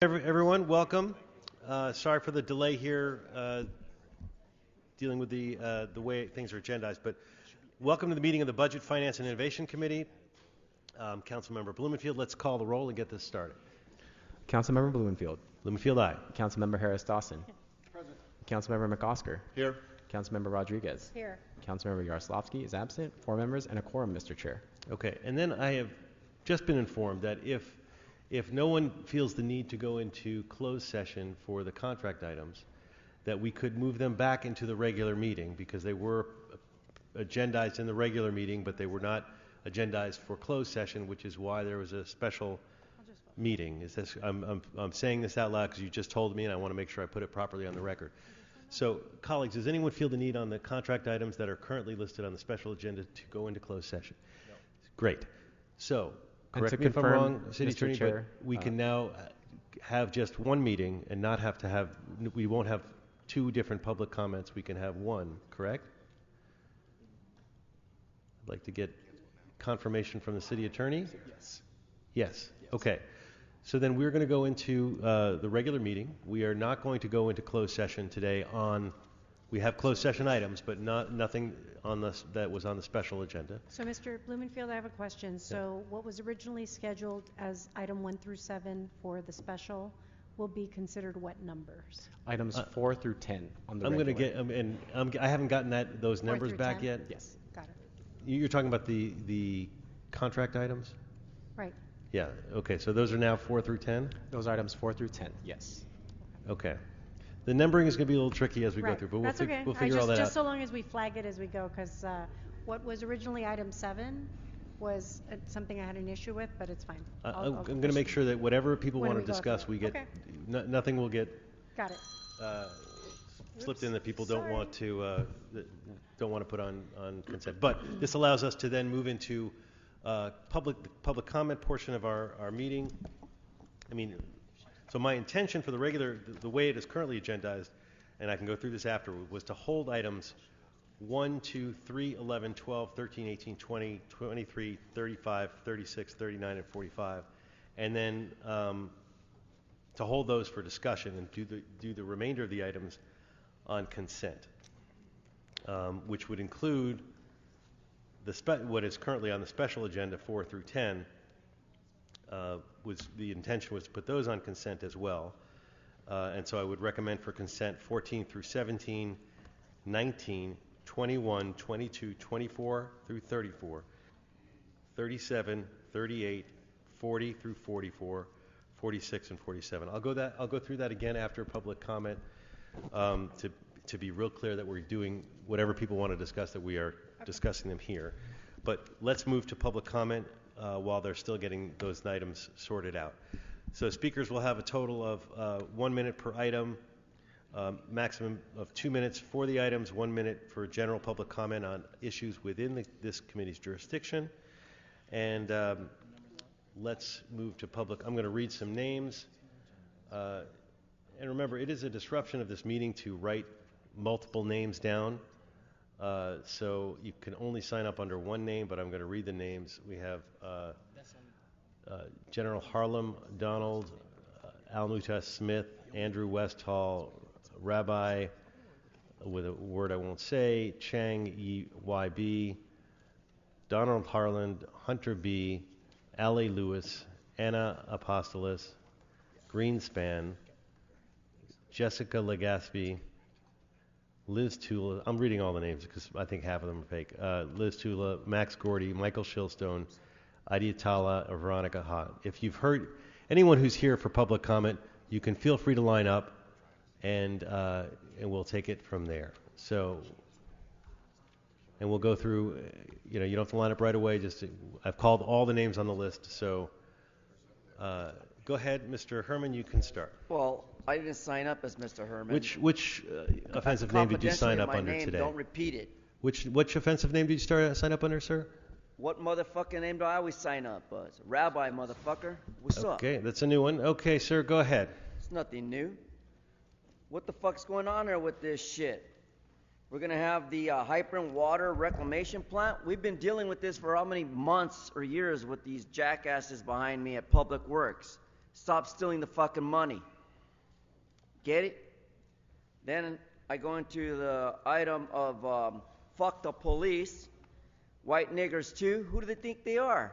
Everyone, welcome. Sorry for the delay here, dealing with the way things are agendized, but welcome to the meeting of the Budget, Finance, and Innovation Committee. Councilmember Blumenfield, let's call the roll and get this started. Councilmember Blumenfield. Blumenfield, aye. Councilmember Harris Dawson. Present. Councilmember McOsker. Here. Councilmember Rodriguez. Here. Councilmember Yaroslavsky is absent. 4 members and a quorum, Mr. Chair. Okay, and then I have just been informed that if no one feels the need to go into closed session for the contract items, that we could move them back into the regular meeting because they were agendized in the regular meeting, but they were not agendized for closed session, which is why there was a special meeting. I'm saying this out loud because you just told me, and I want to make sure I put it properly on the record. So, colleagues, does anyone feel the need on the contract items that are currently listed on the special agenda to go into closed session? No. Great. So, correct me if I'm wrong, City Attorney, but we can now have just one meeting and not have to have, we won't have 2 different public comments. We can have one, correct? I'd like to get confirmation from the City Attorney. Yes. Yes. Okay. So then we're going to go into the regular meeting. We are not going to go into closed session today we have closed session items, but nothing on that was on the special agenda. So, Mr. Blumenfield, I have a question. So, what was originally scheduled as item 1 through 7 for the special will be considered what numbers? Items 4 through 10 on the I'm regular. going to get, I haven't gotten those numbers back 10? yet. Yes. Got it. You're talking about the contract items? Right. Yeah. Okay. So those are now 4 through 10? Those items 4 through 10, yes. Okay. The numbering is going to be a little tricky as we go Right. through, but That's okay. we'll figure all that just out. so long as we flag it as we go, because what was originally item 7 was something I had an issue with, but it's fine. I'm going to make sure that whatever people When want we to go discuss, through we it. get, Okay. nothing will get Got it. slipped in that people don't Sorry. want to put on consent. But this allows us to then move into public comment portion of our meeting. So my intention for the way it is currently agendized, and I can go through this after, was to hold items 1, 2, 3, 11, 12, 13, 18, 20, 23, 35, 36, 39, and 45, and then to hold those for discussion and do the remainder of the items on consent, which would include what is currently on the special agenda 4 through 10. The intention was to put those on consent as well, and so I would recommend for consent 14 through 17, 19, 21, 22, 24 through 34, 37, 38, 40 through 44, 46, and 47. I'll go through that again after public comment to be real clear that we're doing whatever people want to discuss, that we are discussing them here. But let's move to public comment while they're still getting those items sorted out. So speakers will have a total of 1 minute per item, maximum of 2 minutes for the items, 1 minute for general public comment on issues within this committee's jurisdiction. And let's move to public. I'm going to read some names. And remember, it is a disruption of this meeting to write multiple names down. So you can only sign up under one name, but I'm going to read the names. We have General Harlem Donald, Almuta Smith, Andrew Westall, Rabbi, with a word I won't say, Chang YB, Donald Harland, Hunter B., Allie Lewis, Anna Apostolos, Greenspan, Jessica Legaspi, Liz Tula. I'm reading all the names because I think half of them are fake. Liz Tula, Max Gordy, Michael Shilstone, Adi Atala, or Veronica Hott. If you've heard anyone who's here for public comment, you can feel free to line up, and we'll take it from there. So, and we'll go through. You don't have to line up right away. I've called all the names on the list. So, go ahead, Mr. Herman. You can start. Well, I didn't sign up as Mr. Herman. Which offensive name did you sign up under today? Don't repeat it. Which offensive name did you sign up under, sir? What motherfucking name do I always sign up as? Rabbi, motherfucker. What's up? Okay, that's a new one. Okay, sir, go ahead. It's nothing new. What the fuck's going on there with this shit? We're going to have the Hypern Water Reclamation Plant. We've been dealing with this for how many months or years with these jackasses behind me at Public Works. Stop stealing the fucking money. Get it? Then I go into the item of fuck the police, white niggers too. Who do they think they are?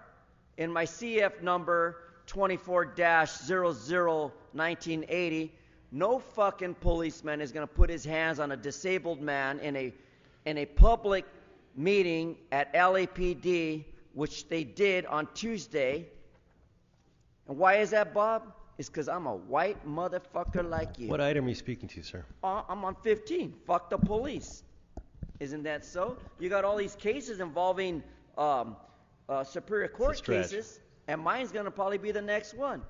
In my CF number 24-00-1980, no fucking policeman is going to put his hands on a disabled man in a public meeting at LAPD, which they did on Tuesday. And why is that, Bob? It's because I'm a white motherfucker like you. What item are you speaking to, sir? I'm on 15. Fuck the police. Isn't that so? You got all these cases involving Superior Court cases, and mine's going to probably be the next one.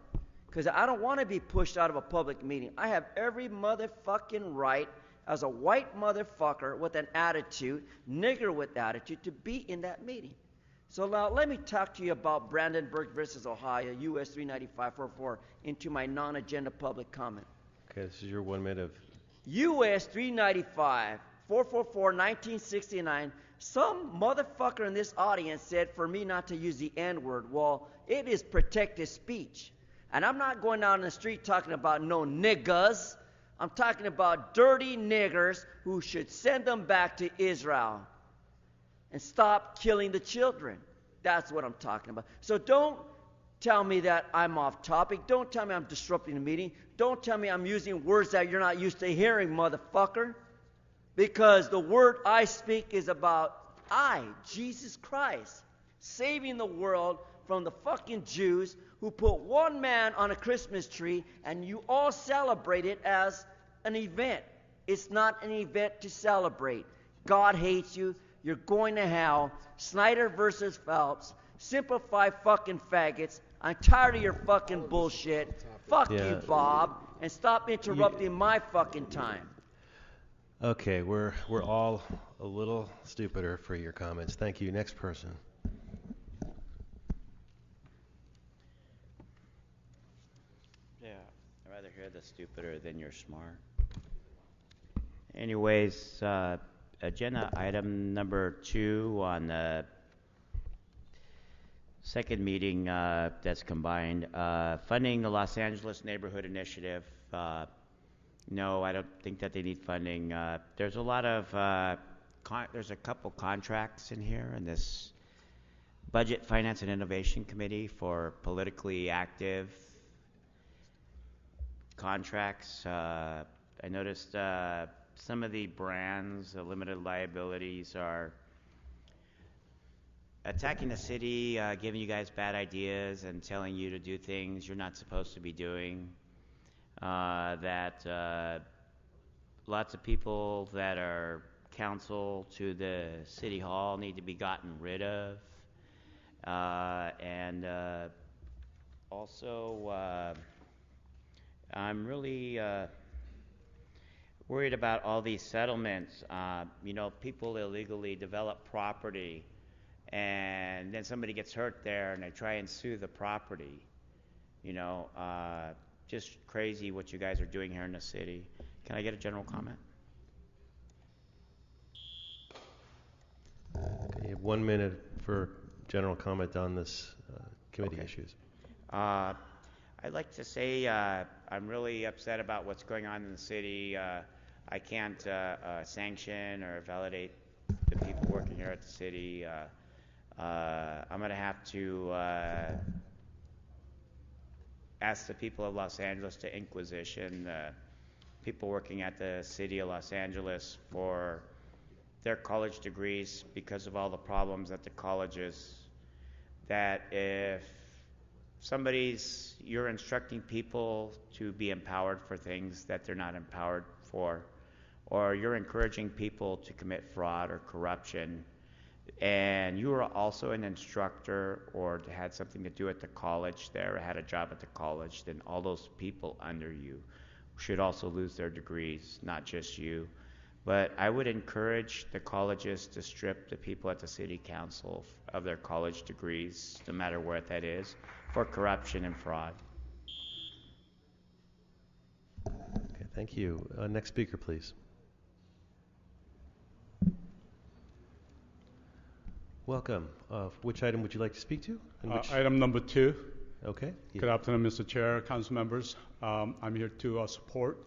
Because I don't want to be pushed out of a public meeting. I have every motherfucking right as a white motherfucker with an attitude, nigger with attitude, to be in that meeting. So now let me talk to you about Brandenburg versus Ohio, US 39544, into my non-agenda public comment. Okay, this is your 1 minute of... US 395 444 1969. Some motherfucker in this audience said for me not to use the N-word. Well, it is protected speech. And I'm not going down the street talking about no niggas. I'm talking about dirty niggers who should send them back to Israel and stop killing the children. That's what I'm talking about. So don't tell me that I'm off topic. Don't tell me I'm disrupting the meeting. Don't tell me I'm using words that you're not used to hearing, motherfucker. Because the word I speak is about Jesus Christ, saving the world from the fucking Jews who put one man on a Christmas tree and you all celebrate it as an event. It's not an event to celebrate. God hates you. You're going to hell. Snyder versus Phelps. Simplify fucking faggots. I'm tired of your fucking bullshit. Fuck you, Bob. And stop interrupting my fucking time. Okay, we're all a little stupider for your comments. Thank you. Next person. Yeah, I'd rather hear the stupider than you're smart. Anyways, agenda item number 2 on the second meeting that's combined, funding the Los Angeles Neighborhood Initiative. No, I don't think that they need funding. There's a lot of, there's a couple contracts in here in this Budget, Finance, and Innovation Committee for politically active contracts. I noticed some of the brands, the limited liabilities, are attacking the city, giving you guys bad ideas and telling you to do things you're not supposed to be doing. That lots of people that are counsel to the city hall need to be gotten rid of. And also, I'm really worried about all these settlements. People illegally develop property, and then somebody gets hurt there, and they try and sue the property. Just crazy what you guys are doing here in the city. Can I get a general comment? Okay, you have 1 minute for general comment on this committee issues. I'd like to say I'm really upset about what's going on in the city. I can't sanction or validate the people working here at the city. I'm going to have to ask the people of Los Angeles to inquisition people working at the city of Los Angeles for their college degrees because of all the problems at the colleges. That if you're instructing people to be empowered for things that they're not empowered for, or you're encouraging people to commit fraud or corruption, and you are also an instructor or had something to do at the college there, or had a job at the college, then all those people under you should also lose their degrees, not just you. But I would encourage the colleges to strip the people at the city council of their college degrees, no matter where that is, for corruption and fraud. Okay, thank you. Next speaker, please. Welcome. Which item would you like to speak to? And which... Item number 2. Okay. Good afternoon, Mr. Chair, council members. I'm here to support.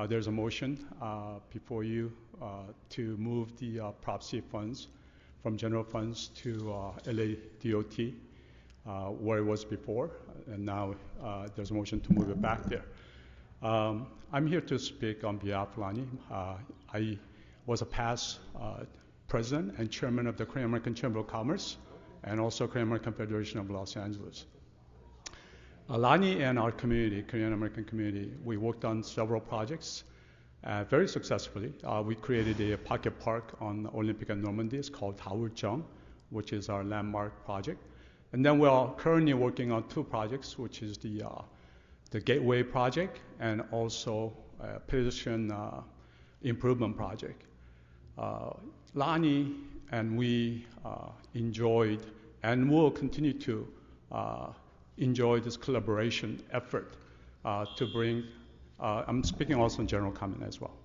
There's a motion before you to move the Prop C funds from general funds to LA DOT, where it was before, and now there's a motion to move it back there. I'm here to speak on behalf of Lonnie. I was a past president and chairman of the Korean American Chamber of Commerce and also Korean American Federation of Los Angeles. Lonnie and our community, Korean American community, we worked on several projects very successfully. We created a pocket park on Olympic and Normandy. It's called Dauljeong, which is our landmark project. And then we are currently working on two projects, which is the Gateway project and also a pedestrian improvement project. Lonnie and we enjoyed and will continue to enjoy this collaboration effort to bring, I'm speaking also in general comment as well.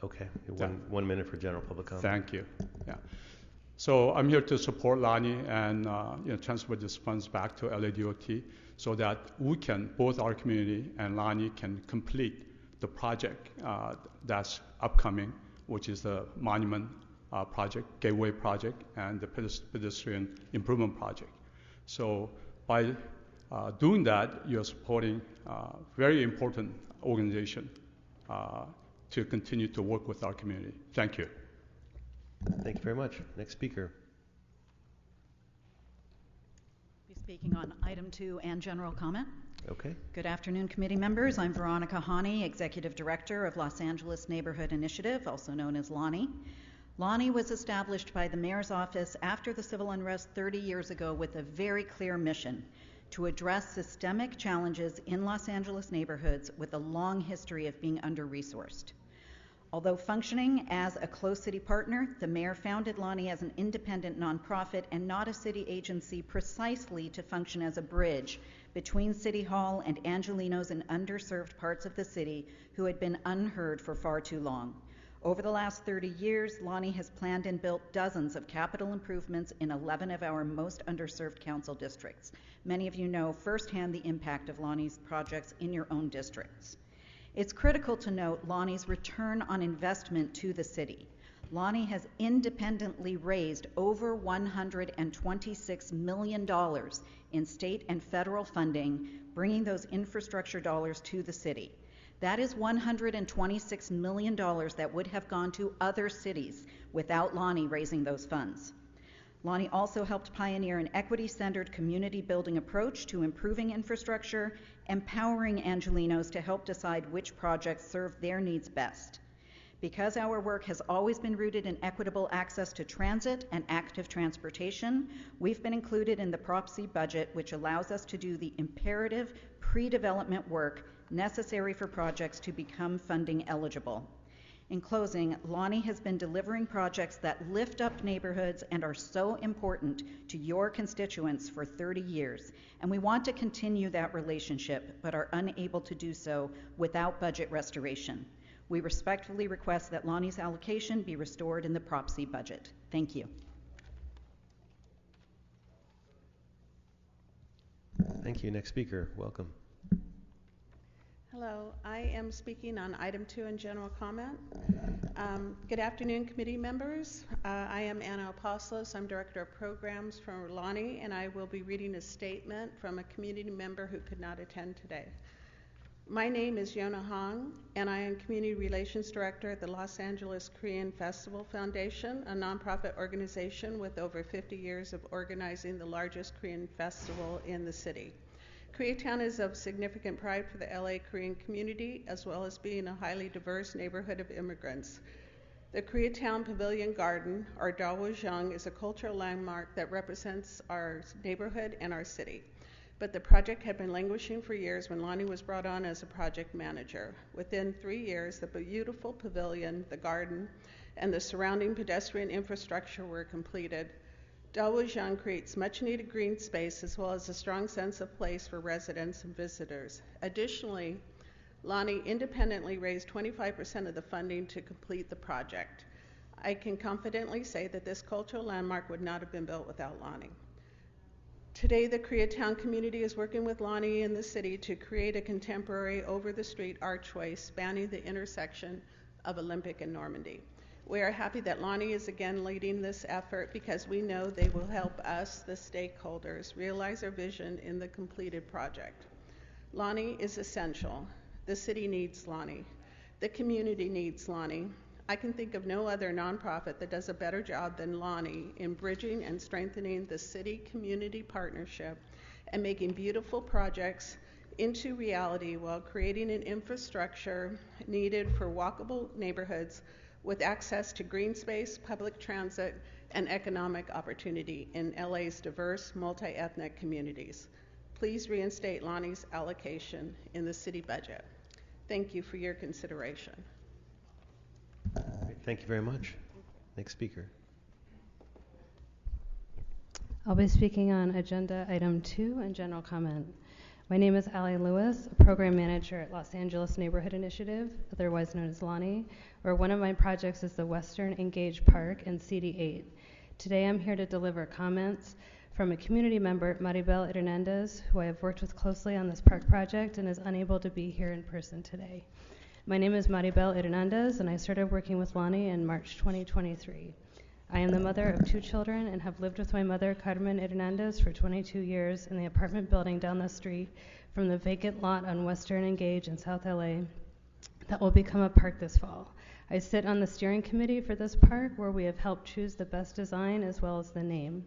Okay. 1 minute for general public comment. Thank you. Yeah. So I'm here to support Lonnie and transfer these funds back to LADOT so that we can, both our community and Lonnie can complete the project that's upcoming, which is the monument project, Gateway project, and the pedestrian improvement project. So by doing that, you're supporting a very important organization to continue to work with our community. Thank you. Thank you very much. Next speaker. Be speaking on item 2 and general comment. Okay. Good afternoon, committee members. I'm Veronica Hani, Executive Director of Los Angeles Neighborhood Initiative, also known as Lonnie. Lonnie was established by the mayor's office after the civil unrest 30 years ago with a very clear mission to address systemic challenges in Los Angeles neighborhoods with a long history of being under-resourced. Although functioning as a close city partner, the mayor founded Lonnie as an independent nonprofit and not a city agency precisely to function as a bridge between City Hall and Angelenos in underserved parts of the city who had been unheard for far too long. Over the last 30 years, Lonnie has planned and built dozens of capital improvements in 11 of our most underserved council districts. Many of you know firsthand the impact of Lonnie's projects in your own districts. It's critical to note Lonnie's return on investment to the city. Lonnie has independently raised over $126 million in state and federal funding, bringing those infrastructure dollars to the city. That is $126 million that would have gone to other cities without Lonnie raising those funds. Lonnie also helped pioneer an equity-centered community building approach to improving infrastructure, empowering Angelenos to help decide which projects serve their needs best. Because our work has always been rooted in equitable access to transit and active transportation, we've been included in the Prop C budget, which allows us to do the imperative pre-development work necessary for projects to become funding eligible. In closing, Lonnie has been delivering projects that lift up neighborhoods and are so important to your constituents for 30 years, and we want to continue that relationship, but are unable to do so without budget restoration. We respectfully request that Lonnie's allocation be restored in the Prop C budget. Thank you. Thank you. Next speaker. Welcome. Hello, I am speaking on item 2 in general comment. Good afternoon, committee members. I am Anna Apostolos. I'm Director of Programs for Lonnie, and I will be reading a statement from a community member who could not attend today. My name is Yona Hong, and I am Community Relations Director at the Los Angeles Korean Festival Foundation, a nonprofit organization with over 50 years of organizing the largest Korean festival in the city. Koreatown is of significant pride for the LA Korean community, as well as being a highly diverse neighborhood of immigrants. The Koreatown Pavilion Garden, or Dauljeong, is a cultural landmark that represents our neighborhood and our city. But the project had been languishing for years when Lonnie was brought on as a project manager. Within 3 years, the beautiful pavilion, the garden, and the surrounding pedestrian infrastructure were completed. Dauljeong creates much needed green space as well as a strong sense of place for residents and visitors. Additionally, Lonnie independently raised 25% of the funding to complete the project. I can confidently say that this cultural landmark would not have been built without Lonnie. Today, the Koreatown community is working with Lonnie and the city to create a contemporary over-the-street archway spanning the intersection of Olympic and Normandy. We are happy that Lonnie is again leading this effort because we know they will help us, the stakeholders, realize our vision in the completed project. Lonnie is essential. The city needs Lonnie. The community needs Lonnie. I can think of no other nonprofit that does a better job than Lonnie in bridging and strengthening the city-community partnership and making beautiful projects into reality while creating an infrastructure needed for walkable neighborhoods with access to green space, public transit, and economic opportunity in LA's diverse multi-ethnic communities. Please reinstate Lonnie's allocation in the city budget. Thank you for your consideration. Thank you very much. Next speaker. I'll be speaking on agenda item 2 and general comment. My name is Allie Lewis, a program manager at Los Angeles Neighborhood Initiative, otherwise known as Lonnie, where one of my projects is the Western Engage Park in CD8. Today I'm here to deliver comments from a community member, Maribel Hernandez, who I have worked with closely on this park project and is unable to be here in person today. My name is Maribel Hernandez, and I started working with Lonnie in March 2023. I am the mother of 2 children and have lived with my mother, Carmen Hernandez, for 22 years in the apartment building down the street from the vacant lot on Western Engage in South LA that will become a park this fall. I sit on the steering committee for this park, where we have helped choose the best design as well as the name.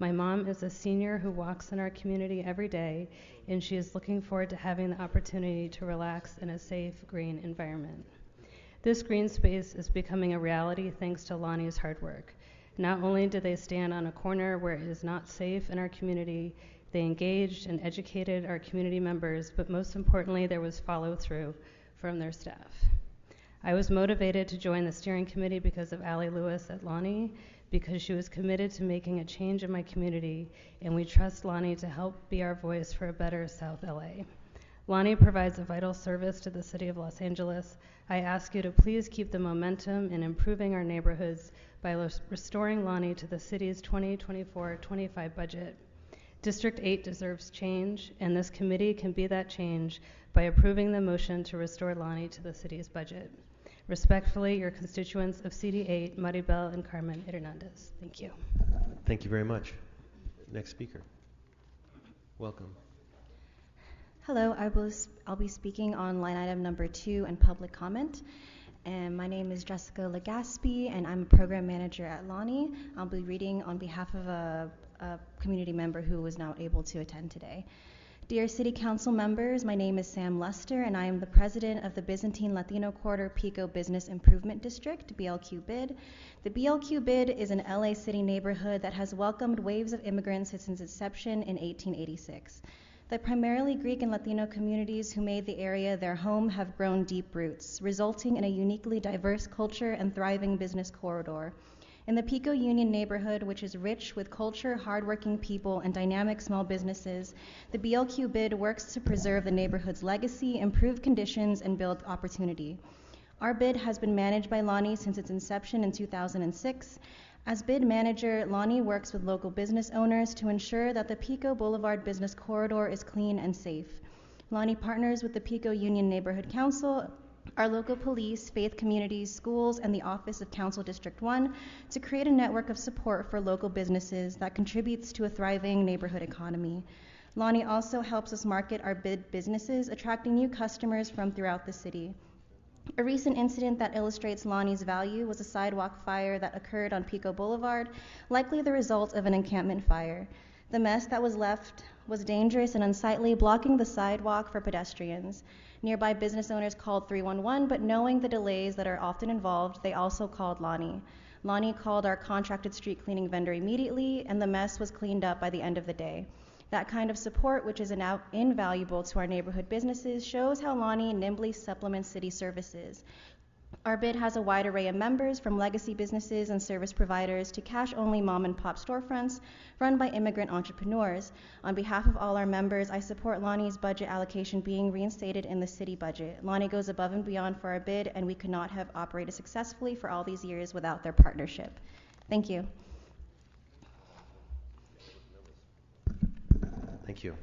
My mom is a senior who walks in our community every day, and she is looking forward to having the opportunity to relax in a safe, green environment. This green space is becoming a reality thanks to Lonnie's hard work. Not only did they stand on a corner where it is not safe in our community, they engaged and educated our community members, but most importantly, there was follow-through from their staff. I was motivated to join the steering committee because of Allie Lewis at Lonnie, because she was committed to making a change in my community, and we trust Lonnie to help be our voice for a better South LA. Lonnie provides a vital service to the city of Los Angeles. I ask you to please keep the momentum in improving our neighborhoods by restoring Lonnie to the city's 2024-25 budget. District 8 deserves change, and this committee can be that change by approving the motion to restore Lonnie to the city's budget. Respectfully, your constituents of CD8, Maribel and Carmen Hernandez. Thank you. Thank you very much. Next speaker. Welcome. Hello, I'll be speaking on line item number 2 and public comment. And my name is Jessica Legaspi, and I'm a program manager at Lonnie. I'll be reading on behalf of a community member who was not able to attend today. Dear City Council members, my name is Sam Lester, and I am the president of the Byzantine Latino Quarter Pico Business Improvement District, BLQ BID. The BLQ BID is an LA City neighborhood that has welcomed waves of immigrants since its inception in 1886. The primarily Greek and Latino communities who made the area their home have grown deep roots, resulting in a uniquely diverse culture and thriving business corridor. In the Pico Union neighborhood, which is rich with culture, hardworking people, and dynamic small businesses, the BLQ BID works to preserve the neighborhood's legacy, improve conditions, and build opportunity. Our BID has been managed by Lonnie since its inception in 2006. As BID manager, Lonnie works with local business owners to ensure that the Pico Boulevard business corridor is clean and safe. Lonnie partners with the Pico Union Neighborhood Council, our local police, faith communities, schools, and the Office of Council District 1 to create a network of support for local businesses that contributes to a thriving neighborhood economy. Lonnie also helps us market our BID businesses, attracting new customers from throughout the city. A recent incident that illustrates Lonnie's value was a sidewalk fire that occurred on Pico Boulevard, likely the result of an encampment fire. The mess that was left was dangerous and unsightly, blocking the sidewalk for pedestrians. Nearby business owners called 311, but knowing the delays that are often involved, they also called Lonnie. Lonnie called our contracted street cleaning vendor immediately, and the mess was cleaned up by the end of the day. That kind of support, which is invaluable to our neighborhood businesses, shows how Lonnie nimbly supplements city services. Our BID has a wide array of members, from legacy businesses and service providers to cash-only mom-and-pop storefronts run by immigrant entrepreneurs. On behalf of all our members, I support Lonnie's budget allocation being reinstated in the city budget. Lonnie goes above and beyond for our BID, and we could not have operated successfully for all these years without their partnership. Thank you. Thank you.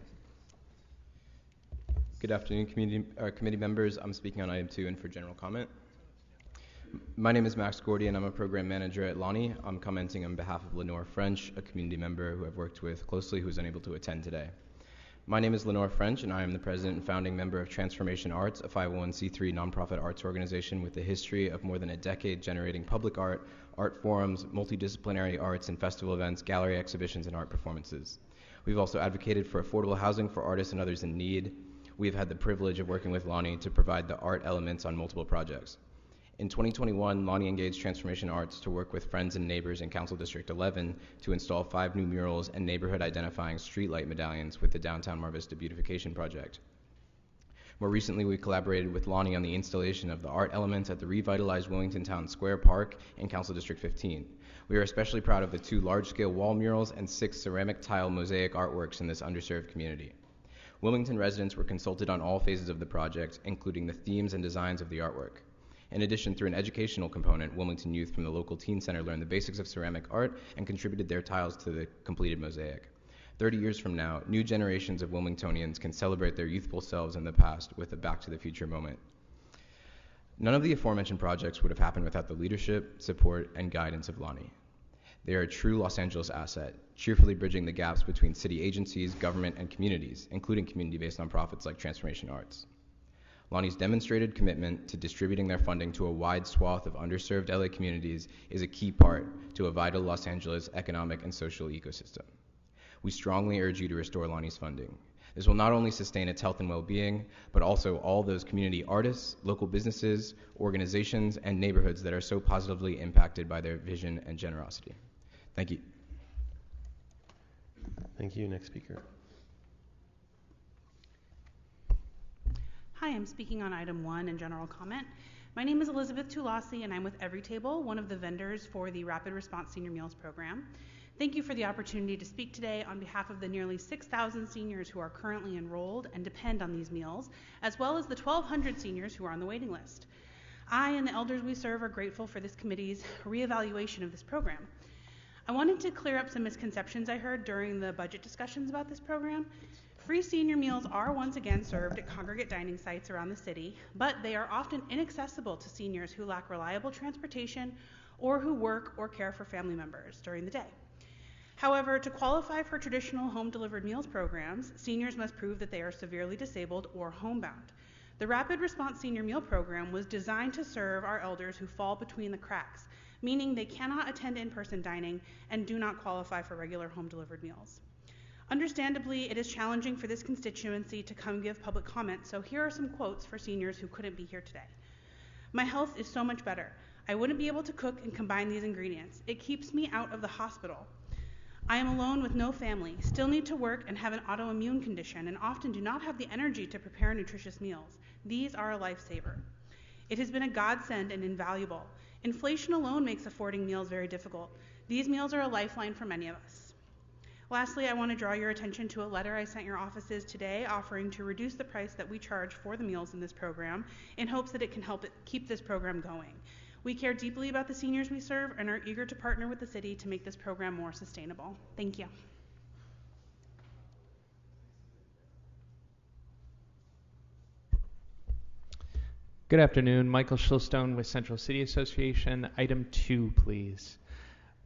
Good afternoon, committee members. I'm speaking on item 2 and for general comment. My name is Max Gordy, and I'm a program manager at Lonnie. I'm commenting on behalf of Lenore French, a community member who I've worked with closely who's unable to attend today. My name is Lenore French, and I am the president and founding member of Transformation Arts, a 501c3 nonprofit arts organization with a history of more than a decade generating public art, art forums, multidisciplinary arts and festival events, gallery exhibitions, and art performances. We've also advocated for affordable housing for artists and others in need. We have had the privilege of working with Lonnie to provide the art elements on multiple projects. In 2021, Lonnie engaged Transformation Arts to work with friends and neighbors in Council District 11 to install 5 new murals and neighborhood-identifying streetlight medallions with the Downtown Mar Vista Beautification Project. More recently, we collaborated with Lonnie on the installation of the art elements at the revitalized Wilmington Town Square Park in Council District 15. We are especially proud of the 2 large-scale wall murals and 6 ceramic tile mosaic artworks in this underserved community. Wilmington residents were consulted on all phases of the project, including the themes and designs of the artwork. In addition, through an educational component, Wilmington youth from the local teen center learned the basics of ceramic art and contributed their tiles to the completed mosaic. 30 years from now, new generations of Wilmingtonians can celebrate their youthful selves in the past with a Back to the Future moment. None of the aforementioned projects would have happened without the leadership, support, and guidance of Lonnie. They are a true Los Angeles asset, cheerfully bridging the gaps between city agencies, government, and communities, including community-based nonprofits like Transformation Arts. Lonnie's demonstrated commitment to distributing their funding to a wide swath of underserved LA communities is a key part to a vital Los Angeles economic and social ecosystem. We strongly urge you to restore Lonnie's funding. This will not only sustain its health and well-being, but also all those community artists, local businesses, organizations, and neighborhoods that are so positively impacted by their vision and generosity. Thank you. Thank you. Next speaker. Hi, I'm speaking on item 1 in general comment. My name is Elizabeth Tulasi, and I'm with Everytable, one of the vendors for the Rapid Response Senior Meals Program. Thank you for the opportunity to speak today on behalf of the nearly 6,000 seniors who are currently enrolled and depend on these meals, as well as the 1,200 seniors who are on the waiting list. I and the elders we serve are grateful for this committee's reevaluation of this program. I wanted to clear up some misconceptions I heard during the budget discussions about this program. Free senior meals are once again served at congregate dining sites around the city, but they are often inaccessible to seniors who lack reliable transportation or who work or care for family members during the day. However, to qualify for traditional home-delivered meals programs, seniors must prove that they are severely disabled or homebound. The Rapid Response Senior Meal Program was designed to serve our elders who fall between the cracks, meaning they cannot attend in-person dining and do not qualify for regular home-delivered meals. Understandably, it is challenging for this constituency to come give public comment, so here are some quotes for seniors who couldn't be here today. My health is so much better. I wouldn't be able to cook and combine these ingredients. It keeps me out of the hospital. I am alone with no family, still need to work and have an autoimmune condition, and often do not have the energy to prepare nutritious meals. These are a lifesaver. It has been a godsend and invaluable. Inflation alone makes affording meals very difficult. These meals are a lifeline for many of us. Lastly, I want to draw your attention to a letter I sent your offices today offering to reduce the price that we charge for the meals in this program in hopes that it can help keep this program going. We care deeply about the seniors we serve and are eager to partner with the city to make this program more sustainable. Thank you. Good afternoon, Michael Shilstone with Central City Association. Item 2, please.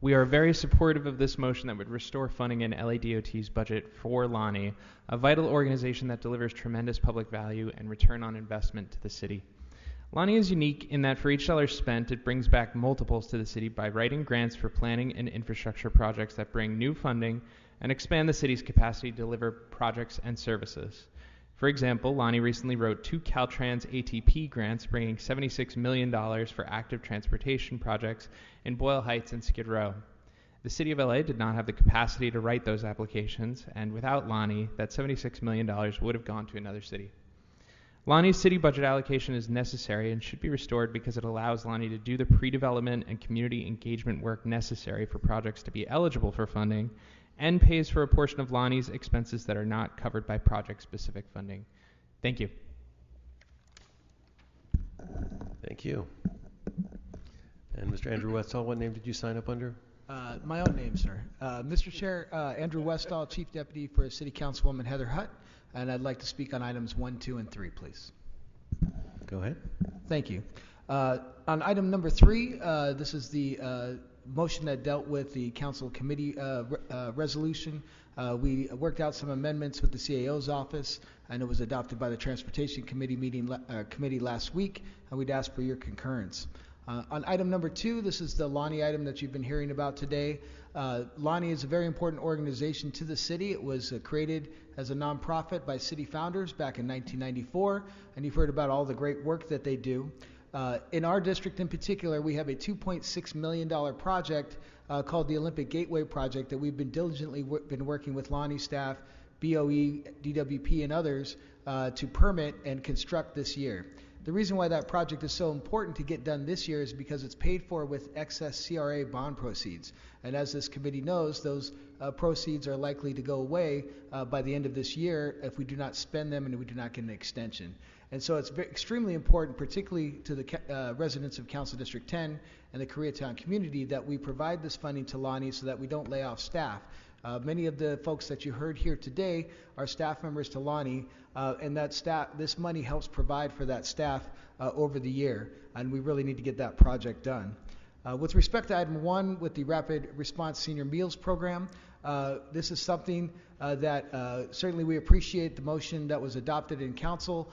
We are very supportive of this motion that would restore funding in LADOT's budget for Lonnie, a vital organization that delivers tremendous public value and return on investment to the city. Lonnie is unique in that for each dollar spent, it brings back multiples to the city by writing grants for planning and infrastructure projects that bring new funding and expand the city's capacity to deliver projects and services. For example, Lonnie recently wrote 2 Caltrans ATP grants bringing $76 million for active transportation projects in Boyle Heights and Skid Row. The City of LA did not have the capacity to write those applications, and without Lonnie, that $76 million would have gone to another city. Lonnie's city budget allocation is necessary and should be restored because it allows Lonnie to do the pre-development and community engagement work necessary for projects to be eligible for funding and pays for a portion of Lonnie's expenses that are not covered by project-specific funding. Thank you. Thank you. And Mr. Andrew Westall, what name did you sign up under? My own name, sir. Mr. Chair, Andrew Westall, Chief Deputy for City Councilwoman Heather Hutt, and I'd like to speak on items 1, 2, and 3, please. Go ahead. Thank you. On item number 3, this is the motion that dealt with the council committee resolution. We worked out some amendments with the CAO's office, and it was adopted by the Transportation Committee committee last week, and we'd ask for your concurrence. On item number 2, this is the Lonnie item that you've been hearing about today. Lonnie is a very important organization to the city. It was created as a nonprofit by city founders back in 1994, and you've heard about all the great work that they do. In our district in particular, we have a $2.6 million project called the Olympic Gateway Project that we've been diligently been working with Lonnie staff, BOE, DWP, and others to permit and construct this year. The reason why that project is so important to get done this year is because it's paid for with excess CRA bond proceeds. And as this committee knows, those proceeds are likely to go away by the end of this year if we do not spend them and we do not get an extension. And so it's extremely important, particularly to the residents of Council District 10 and the Koreatown community, that we provide this funding to Lonnie so that we don't lay off staff. Many of the folks that you heard here today are staff members to Lonnie, and this money helps provide for that staff over the year, and we really need to get that project done. With respect to item 1 with the Rapid Response Senior Meals Program, this is something that certainly we appreciate the motion that was adopted in council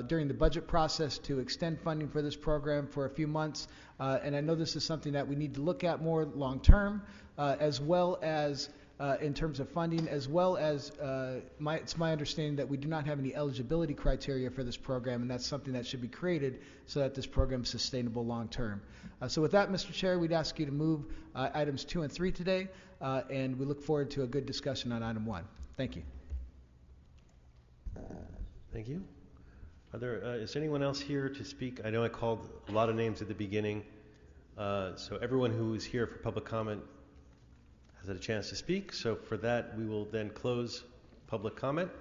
during the budget process to extend funding for this program for a few months, and I know this is something that we need to look at more long term, as well as in terms of funding, as well as it's my understanding that we do not have any eligibility criteria for this program, and that's something that should be created so that this program is sustainable long term. So with that, Mr. Chair, we'd ask you to move items 2 and 3 today, and we look forward to a good discussion on item 1. Thank you. Thank you. Is anyone else here to speak? I know I called a lot of names at the beginning, so everyone who is here for public comment has had a chance to speak. So for that, we will then close public comment,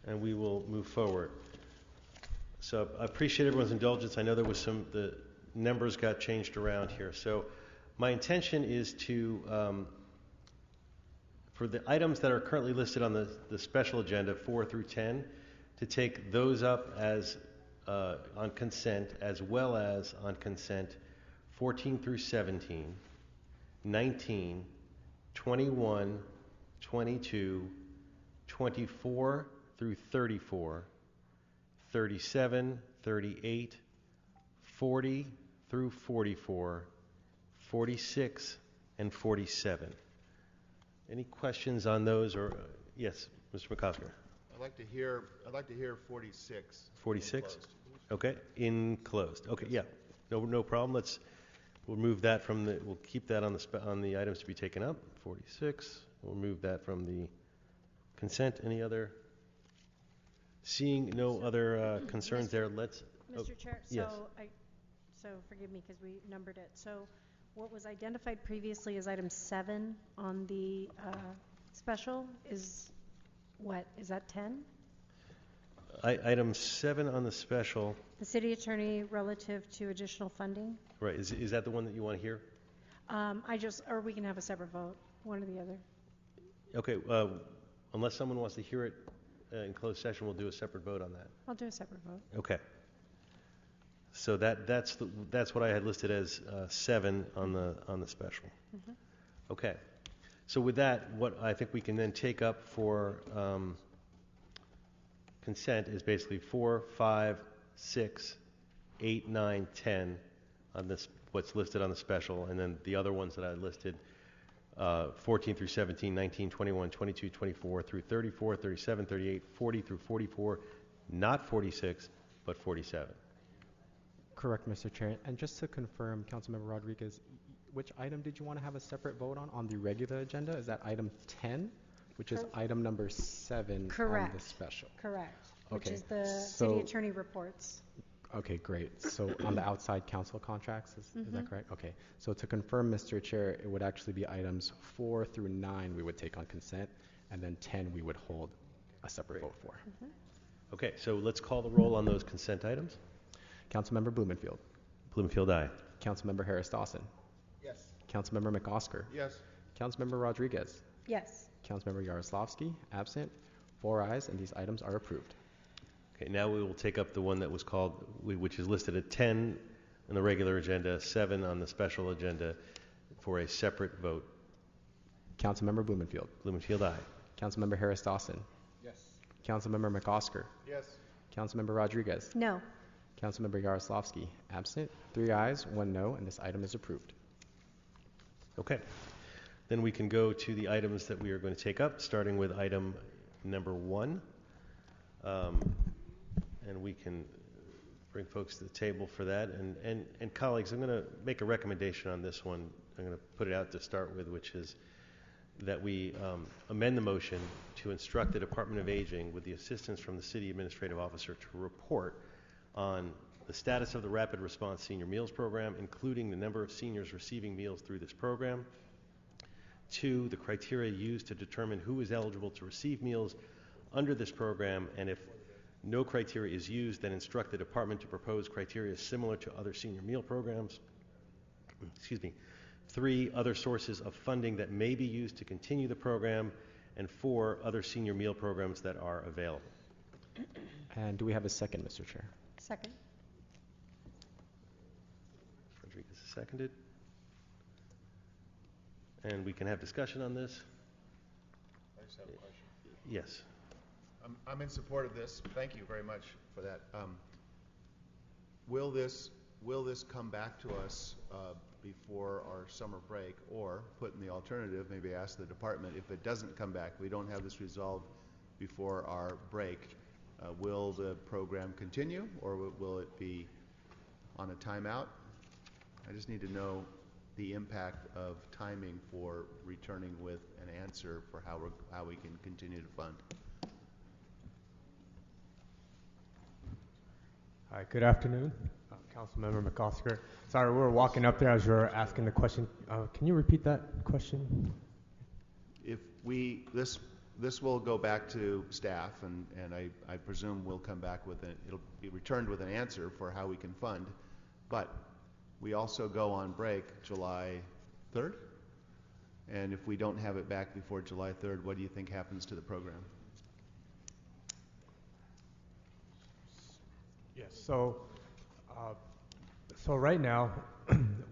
and we will move forward. So I appreciate everyone's indulgence. I know there was the numbers got changed around here. So my intention is to, for the items that are currently listed on the special agenda, 4 through 10, to take those up as on consent, as well as on consent 14 through 17, 19, 21, 22, 24 through 34, 37, 38, 40 through 44, 46, and 47. Any questions on those? Or yes, Mr. McCosker. I'd like to hear 46. 46. Okay, in closed. Okay, yeah, no problem. We'll move that from we'll keep that on the items to be taken up. 46. We'll move that from the consent. Any other? Seeing no other concerns there, let's. Mr. Chair, yes. So forgive me because we numbered it. So what was identified previously as item 7 on the special is what? Is that 10? Item 7 on the special. The city attorney relative to additional funding. Right. Is that the one that you want to hear? Or we can have a separate vote, one or the other. Okay. Unless someone wants to hear it in closed session, we'll do a separate vote on that. I'll do a separate vote. Okay. So that's what I had listed as 7 on the special. Mm-hmm. Okay. So with that, what I think we can then take up for consent is basically 4, 5, 6, 8, 9, 10 on this, what's listed on the special, and then the other ones that I listed, 14 through 17, 19, 21, 22, 24 through 34, 37, 38, 40 through 44, not 46, but 47. Correct, Mr. Chair. And just to confirm, Councilmember Rodriguez, which item did you want to have a separate vote on the regular agenda? Is that item 10, which is item number 7 Correct. on the special? Correct. Okay. Which is the city attorney reports. Okay, great. So on the outside council contracts, is that correct? Okay. So to confirm, Mr. Chair, it would actually be items 4 through 9 we would take on consent, and then 10 we would hold a separate vote for. Okay, so let's call the roll on those consent items. Councilmember Blumenfield. Blumenfield, aye. Councilmember Harris Dawson. Yes. Councilmember McOsker. Yes. Councilmember Rodriguez. Yes. Councilmember Yaroslavsky, absent. 4 ayes, and these items are approved. Okay, now we will take up the one that was called, which is listed at 10 on the regular agenda, 7 on the special agenda, for a separate vote. Councilmember Blumenfield. Blumenfield, aye. Councilmember Harris Dawson. Yes. Councilmember McOsker. Yes. Councilmember Rodriguez. No. Councilmember Yaroslavsky, absent. 3 ayes, 1 no, and this item is approved. Okay. Then we can go to the items that we are going to take up, starting with item number 1. And we can bring folks to the table for that. And colleagues, I'm going to make a recommendation on this one. I'm going to put it out to start with, which is that we amend the motion to instruct the Department of Aging, with the assistance from the City Administrative Officer, to report on the status of the Rapid Response Senior Meals Program, including the number of seniors receiving meals through this program. 2, the criteria used to determine who is eligible to receive meals under this program, and if no criteria is used, then instruct the department to propose criteria similar to other senior meal programs. 3, other sources of funding that may be used to continue the program, and 4, other senior meal programs that are available. And do we have a second, Mr. Chair? Second. Rodriguez is seconded. And we can have discussion on this. I just have a question. Yes. I'm in support of this. Thank you very much for that. Will this come back to us before our summer break, or put in the alternative, maybe ask the department, if it doesn't come back, we don't have this resolved before our break, will the program continue, or will it be on a timeout? I just need to know the impact of timing for returning with an answer for how we can continue to fund. Hi, good afternoon. Councilmember McOsker. Sorry, we were walking up there as you were asking the question. Can you repeat that question? If this will go back to staff, and I presume we'll come back with it'll be returned with an answer for how we can fund, but we also go on break July 3rd, and if we don't have it back before July 3rd, what do you think happens to the program? Yes, so right now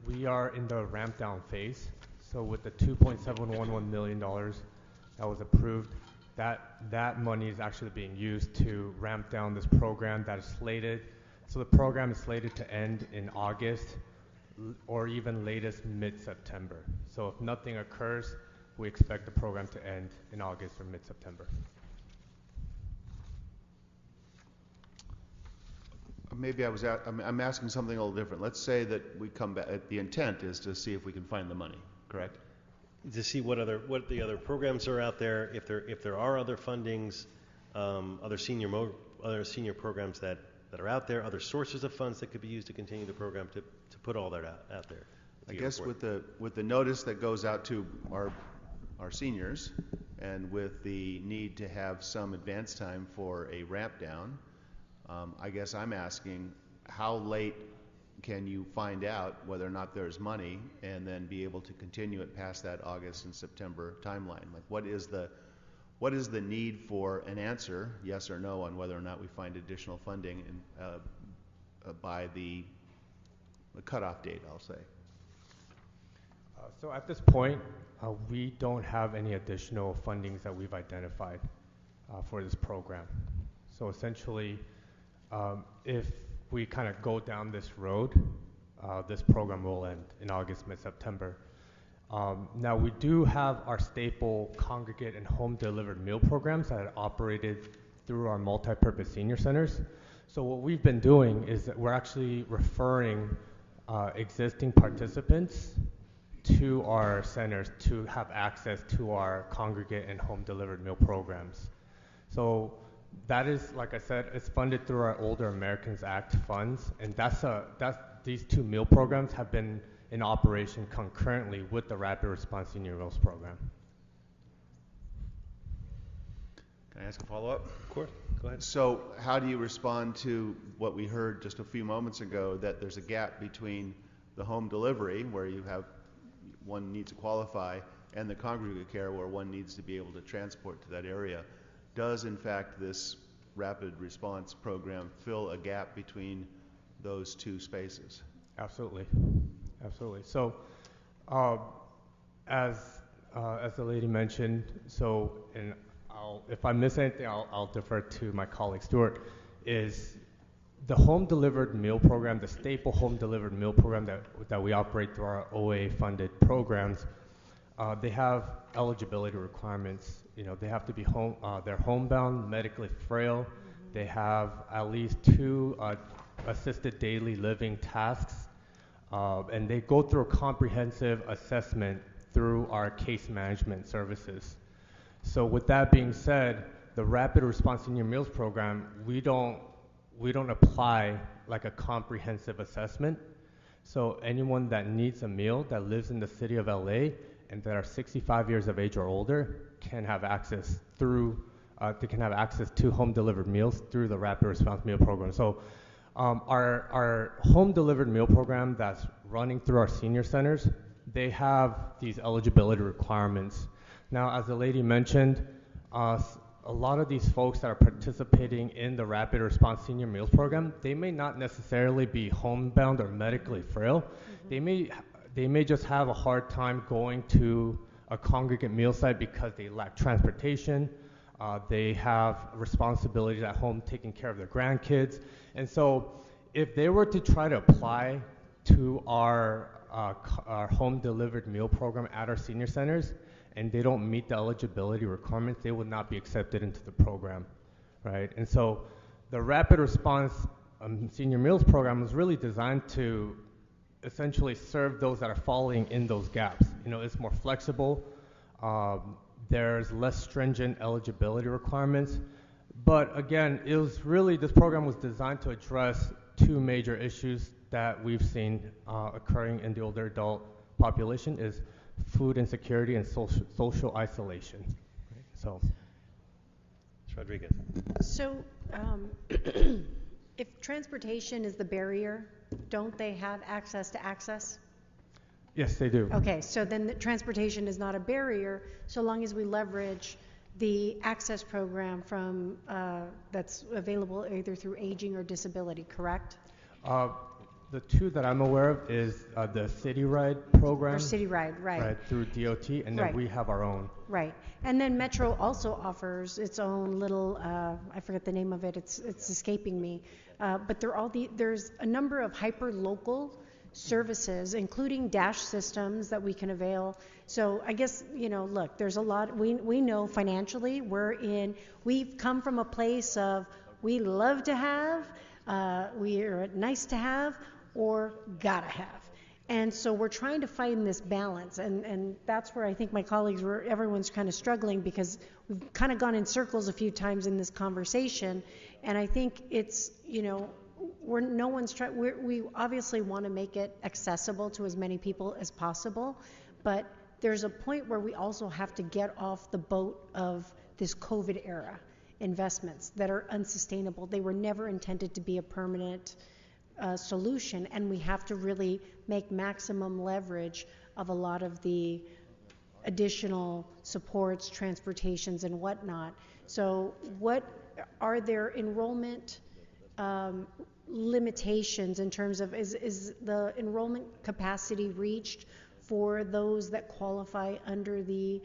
we are in the ramp down phase. So with the $2.711 million that was approved, that money is actually being used to ramp down this program that is slated. So the program is slated to end in August, or even latest mid-September. So if nothing occurs, we expect the program to end in August or mid-September. Maybe I'm asking something a little different. Let's say that we come back, the intent is to see if we can find the money, correct? To see what the other programs are out there, if there are other fundings, other senior programs that are out there, other sources of funds that could be used to continue the program, to put all that out there. I guess with the notice that goes out to our seniors, and with the need to have some advance time for a ramp down, I guess I'm asking, how late can you find out whether or not there's money, and then be able to continue it past that August and September timeline? Like, what is the need for an answer, yes or no, on whether or not we find additional funding by the cutoff date, I'll say? So at this point, we don't have any additional fundings that we've identified for this program. So essentially, if we kind of go down this road, this program will end in August, mid-September. Now, we do have our staple congregate and home-delivered meal programs that are operated through our multi-purpose senior centers. So what we've been doing is that we're actually referring existing participants to our centers to have access to our congregate and home-delivered meal programs. So that is, like I said, it's funded through our Older Americans Act funds, and these two meal programs have been in operation concurrently with the Rapid Response Senior Meals Program. Can I ask a follow-up? Of course, go ahead. So how do you respond to what we heard just a few moments ago, that there's a gap between the home delivery, where you have one needs to qualify, and the congregate care where one needs to be able to transport to that area. Does in fact this rapid response program fill a gap between those two spaces? Absolutely, absolutely. So, as the lady mentioned, so, and if I miss anything, I'll defer to my colleague Stuart, is the home delivered meal program, the staple home delivered meal program that we operate through our OA funded programs. They have eligibility requirements. You know, they have to be they're homebound, medically frail. They have at least 2 assisted daily living tasks, and they go through a comprehensive assessment through our case management services. So with that being said, the Rapid Response Senior Meals Program, we don't apply like a comprehensive assessment. So anyone that needs a meal that lives in the city of LA and that are 65 years of age or older can have access through, they can have access to home delivered meals through the Rapid Response Meal Program. So our home delivered meal program that's running through our senior centers, they have these eligibility requirements. Now, as the lady mentioned, a lot of these folks that are participating in the Rapid Response Senior Meals Program, they may not necessarily be homebound or medically frail. They may just have a hard time going to a congregate meal site because they lack transportation. They have responsibilities at home taking care of their grandkids. And so if they were to try to apply to our home delivered meal program at our senior centers, and they don't meet the eligibility requirements, they would not be accepted into the program, right? And so the Rapid Response Senior Meals Program was really designed to essentially serve those that are falling in those gaps. You know, it's more flexible, there's less stringent eligibility requirements, but again, it was really, this program was designed to address 2 major issues that we've seen occurring in the older adult population is food insecurity and social isolation. Right? So, Ms. Rodriguez. So, if transportation is the barrier, don't they have access to access? Yes, they do. Okay, so then the transportation is not a barrier so long as we leverage the access program from that's available either through aging or disability, correct? The 2 that I'm aware of is the City Ride program. Or City Ride, right. Right, through DOT, and then we have our own. Right, and then Metro also offers its own little, I forget the name of it, it's escaping me, but there's a number of hyper-local services, including dash systems that we can avail. So I guess, you know, look, there's a lot, we know financially we've come from a place of we love to have, we are nice to have, or gotta have. And so we're trying to find this balance, and that's where I think my colleagues everyone's kind of struggling because we've kind of gone in circles a few times in this conversation, and I think it's, you know, we obviously want to make it accessible to as many people as possible, but there's a point where we also have to get off the boat of this COVID era investments that are unsustainable. They were never intended to be a permanent solution, and we have to really make maximum leverage of a lot of the additional supports, transportations, and whatnot. So what are there enrollment limitations in terms of is the enrollment capacity reached for those that qualify under the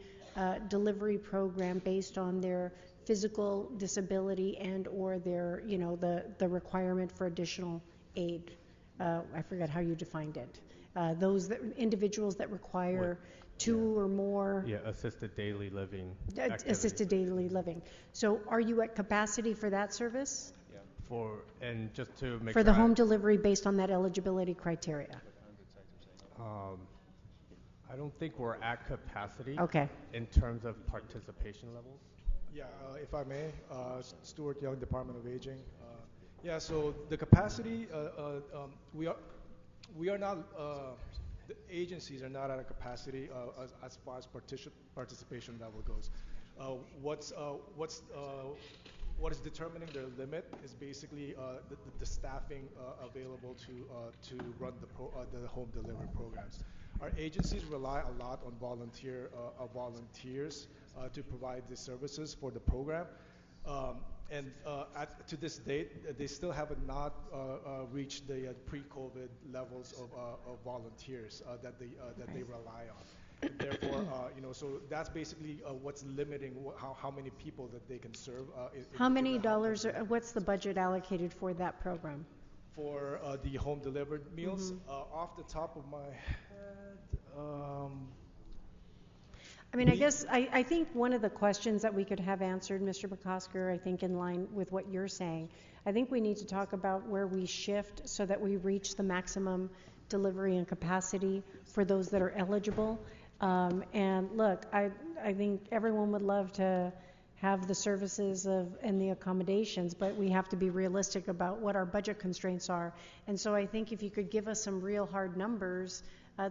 delivery program based on their physical disability and or their, you know, the requirement for additional aid? I forget how you defined it. Individuals that require 2 or more. Yeah, assisted daily living. Assisted daily living. So are you at capacity for that service? And just to make for the home delivery based on that eligibility criteria? I don't think we're at capacity. Okay. In terms of participation levels. Yeah, if I may, Stuart Young, Department of Aging. Yeah, so the capacity, we are not, the agencies are not at a capacity as far as participation level goes. What is determining the limit is basically the staffing available to run the home delivery programs. our agencies rely a lot on volunteers to provide the services for the program. To this date, they still have not reached the pre-COVID levels of volunteers that they rely on. And therefore, so that's basically what's limiting how many people that they can serve. How many dollars? What's the budget allocated for that program? For the home delivered meals, off the top of my head. I mean, I think one of the questions that we could have answered, Mr. McCosker, I think in line with what you're saying, I think we need to talk about where we shift so that we reach the maximum delivery and capacity for those that are eligible. And look, I think everyone would love to have the services and the accommodations, but we have to be realistic about what our budget constraints are. And so I think if you could give us some real hard numbers,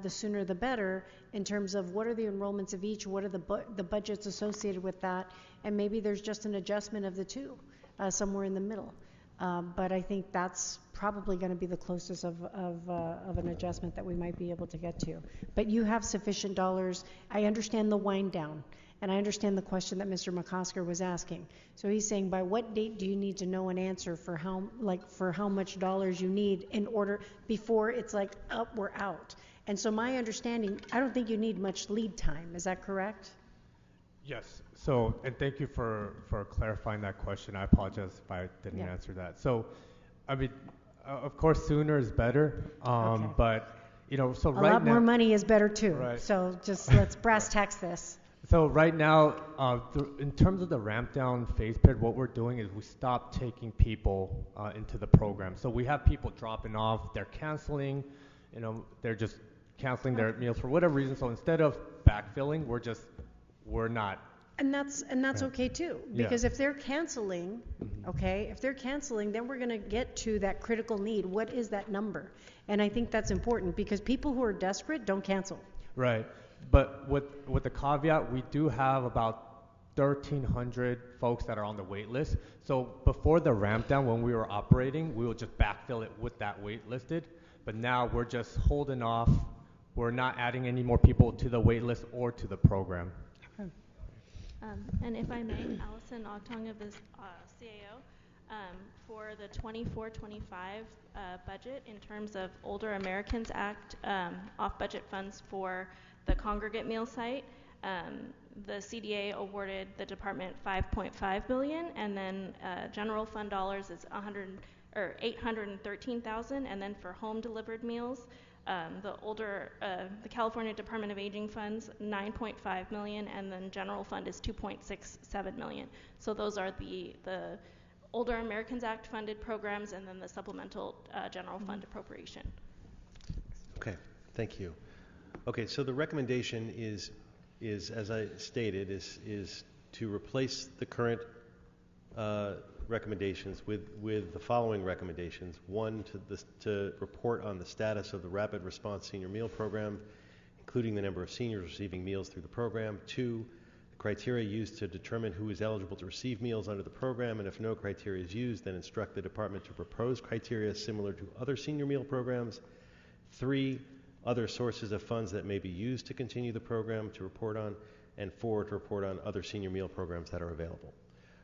the sooner the better, in terms of what are the enrollments of each, what are the budgets associated with that, and maybe there's just an adjustment of the two, somewhere in the middle. But I think that's probably going to be the closest of an adjustment that we might be able to get to. But you have sufficient dollars. I understand the wind down, and I understand the question that Mr. McCosker was asking. So he's saying, by what date do you need to know an answer for how much dollars you need in order before it's like, up, we're out. And so my understanding, I don't think you need much lead time. Is that correct? Yes. So, and thank you for clarifying that question. I apologize if I didn't answer that. So, I mean, of course, sooner is better. Okay. But, so a right lot now, more money is better too. Right. So just let's brass tacks this. So right now, in terms of the ramp down phase period, what we're doing is we stop taking people into the program. So we have people dropping off, they're canceling, they're just canceling their meals for whatever reason. So instead of backfilling, we're not. And that's okay too, because if they're canceling, if they're canceling, then we're going to get to that critical need. What is that number? And I think that's important because people who are desperate don't cancel. Right. But with the caveat, we do have about 1,300 folks that are on the wait list. So before the ramp down, when we were operating, we would just backfill it with that wait listed. But now we're just holding off. We're not adding any more people to the wait list or to the program. And if I may, Allison Ogtong of the CAO, for the 24-25 budget in terms of Older Americans Act off-budget funds for the congregate meal site, the CDA awarded the department $5.5 billion, and then general fund dollars is $813,000, and then for home delivered meals, the California Department of Aging funds $9.5 million, and then general fund is $2.67 million. So those are the Older Americans Act funded programs, and then the supplemental general fund appropriation. Okay, thank you. Okay, so the recommendation is as I stated, is to replace the current recommendations with the following recommendations. One, to report on the status of the Rapid Response Senior Meal Program, including the number of seniors receiving meals through the program. Two, the criteria used to determine who is eligible to receive meals under the program, and if no criteria is used, then instruct the department to propose criteria similar to other senior meal programs. Three, other sources of funds that may be used to continue the program to report on. And four, to report on other senior meal programs that are available.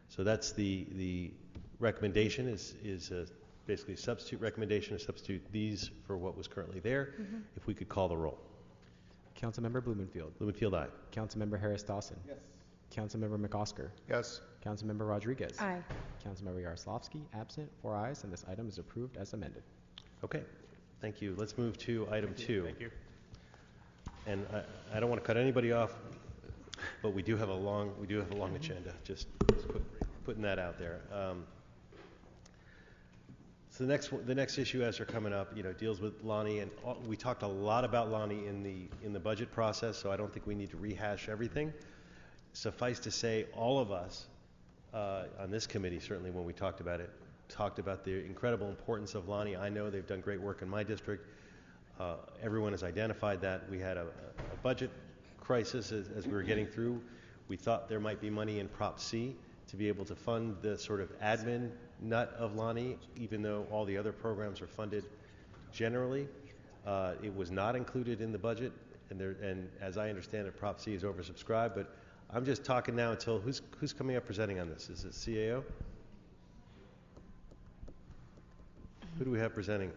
So that's the recommendation is basically a substitute recommendation, to substitute these for what was currently there. If we could call the roll. Councilmember Blumenfield. Blumenfield, aye. Councilmember Harris-Dawson. Yes. Councilmember McCosker. Yes. Councilmember Rodriguez. Aye. Councilmember Yaroslavsky, absent, 4 ayes, and this item is approved as amended. Okay, thank you. Let's move to item 2. Thank you. And I don't want to cut anybody off, but we do have a long agenda. Just putting that out there. So the next issue as they're coming up, deals with Lonnie, and we talked a lot about Lonnie in the budget process, so I don't think we need to rehash everything. Suffice to say, all of us on this committee, certainly when we talked about it, talked about the incredible importance of Lonnie. I know they've done great work in my district. Everyone has identified that. We had a budget crisis as we were getting through. We thought there might be money in Prop C to be able to fund the sort of admin nut of Lonnie, even though all the other programs are funded generally. It was not included in the budget, and as I understand it, Prop C is oversubscribed, but I'm just talking now until who's coming up presenting on this? Is it CAO? Who do we have presenting?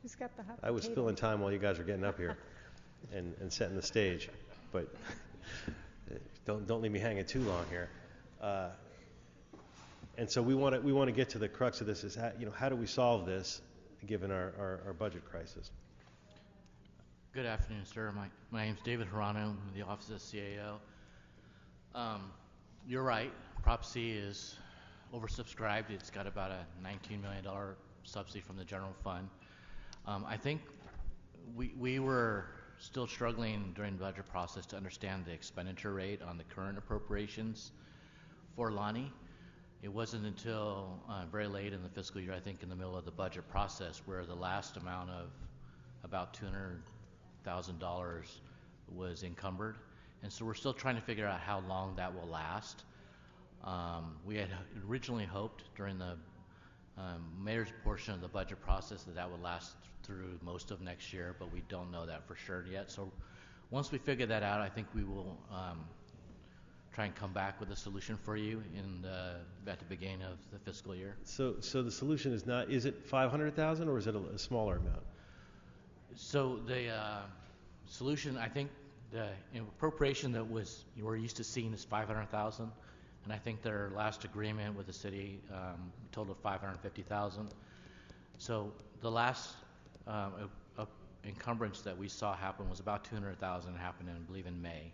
Who's got the hot I was potato? filling time while you guys were getting up here and setting the stage, but don't leave me hanging too long here. And so we want to get to the crux of this: is how do we solve this, given our budget crisis? Good afternoon, sir. My name's David Hirano. I'm in the office of CAO. You're right. Prop C is oversubscribed. It's got about a $19 million subsidy from the general fund. I think we were still struggling during the budget process to understand the expenditure rate on the current appropriations for Lonnie. It wasn't until very late in the fiscal year, I think in the middle of the budget process, where the last amount of about $200,000 was encumbered. And so we're still trying to figure out how long that will last. We had originally hoped during the mayor's portion of the budget process that would last through most of next year, but we don't know that for sure yet. So once we figure that out, I think we will try and come back with a solution for you at the beginning of the fiscal year. So the solution is it 500,000 or is it a smaller amount? So the solution, I think the appropriation that we're used to seeing is 500,000, and I think their last agreement with the city total of 550,000. So the last encumbrance that we saw happen was about 200,000. Happened, I believe, in May.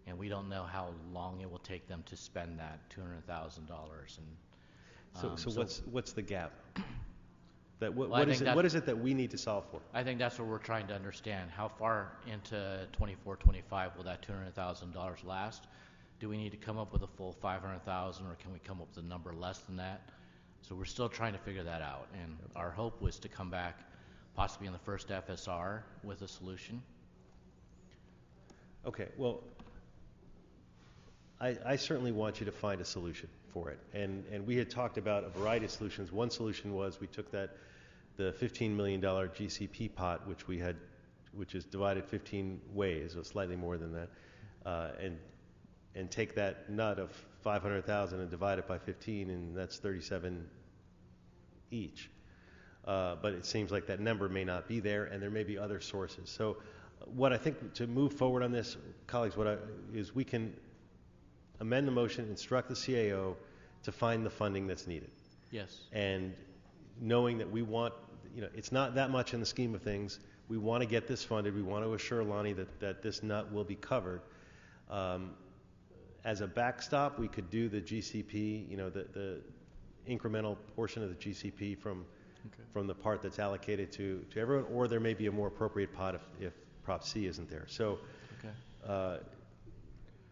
And we don't know how long it will take them to spend that $200,000. So what's the gap? What is it that we need to solve for? I think that's what we're trying to understand. How far into 24-25 will that $200,000 last? Do we need to come up with a full 500,000, or can we come up with a number less than that? So we're still trying to figure that out. And our hope was to come back possibly in the first FSR with a solution. Okay, well, I certainly want you to find a solution for it. And we had talked about a variety of solutions. One solution was we took the $15 million GCP pot, which is divided 15 ways, or slightly more than that, and take that nut of 500,000 and divide it by 15, and that's 37 each. But it seems like that number may not be there, and there may be other sources. So what I think to move forward on this, colleagues, is we can amend the motion, instruct the CAO to find the funding that's needed. Yes. And knowing that we want, it's not that much in the scheme of things. We want to get this funded. We want to assure Lonnie that this nut will be covered. As a backstop, we could do the GCP, the incremental portion of the GCP from the part that's allocated to everyone, or there may be a more appropriate pot if Prop C isn't there. So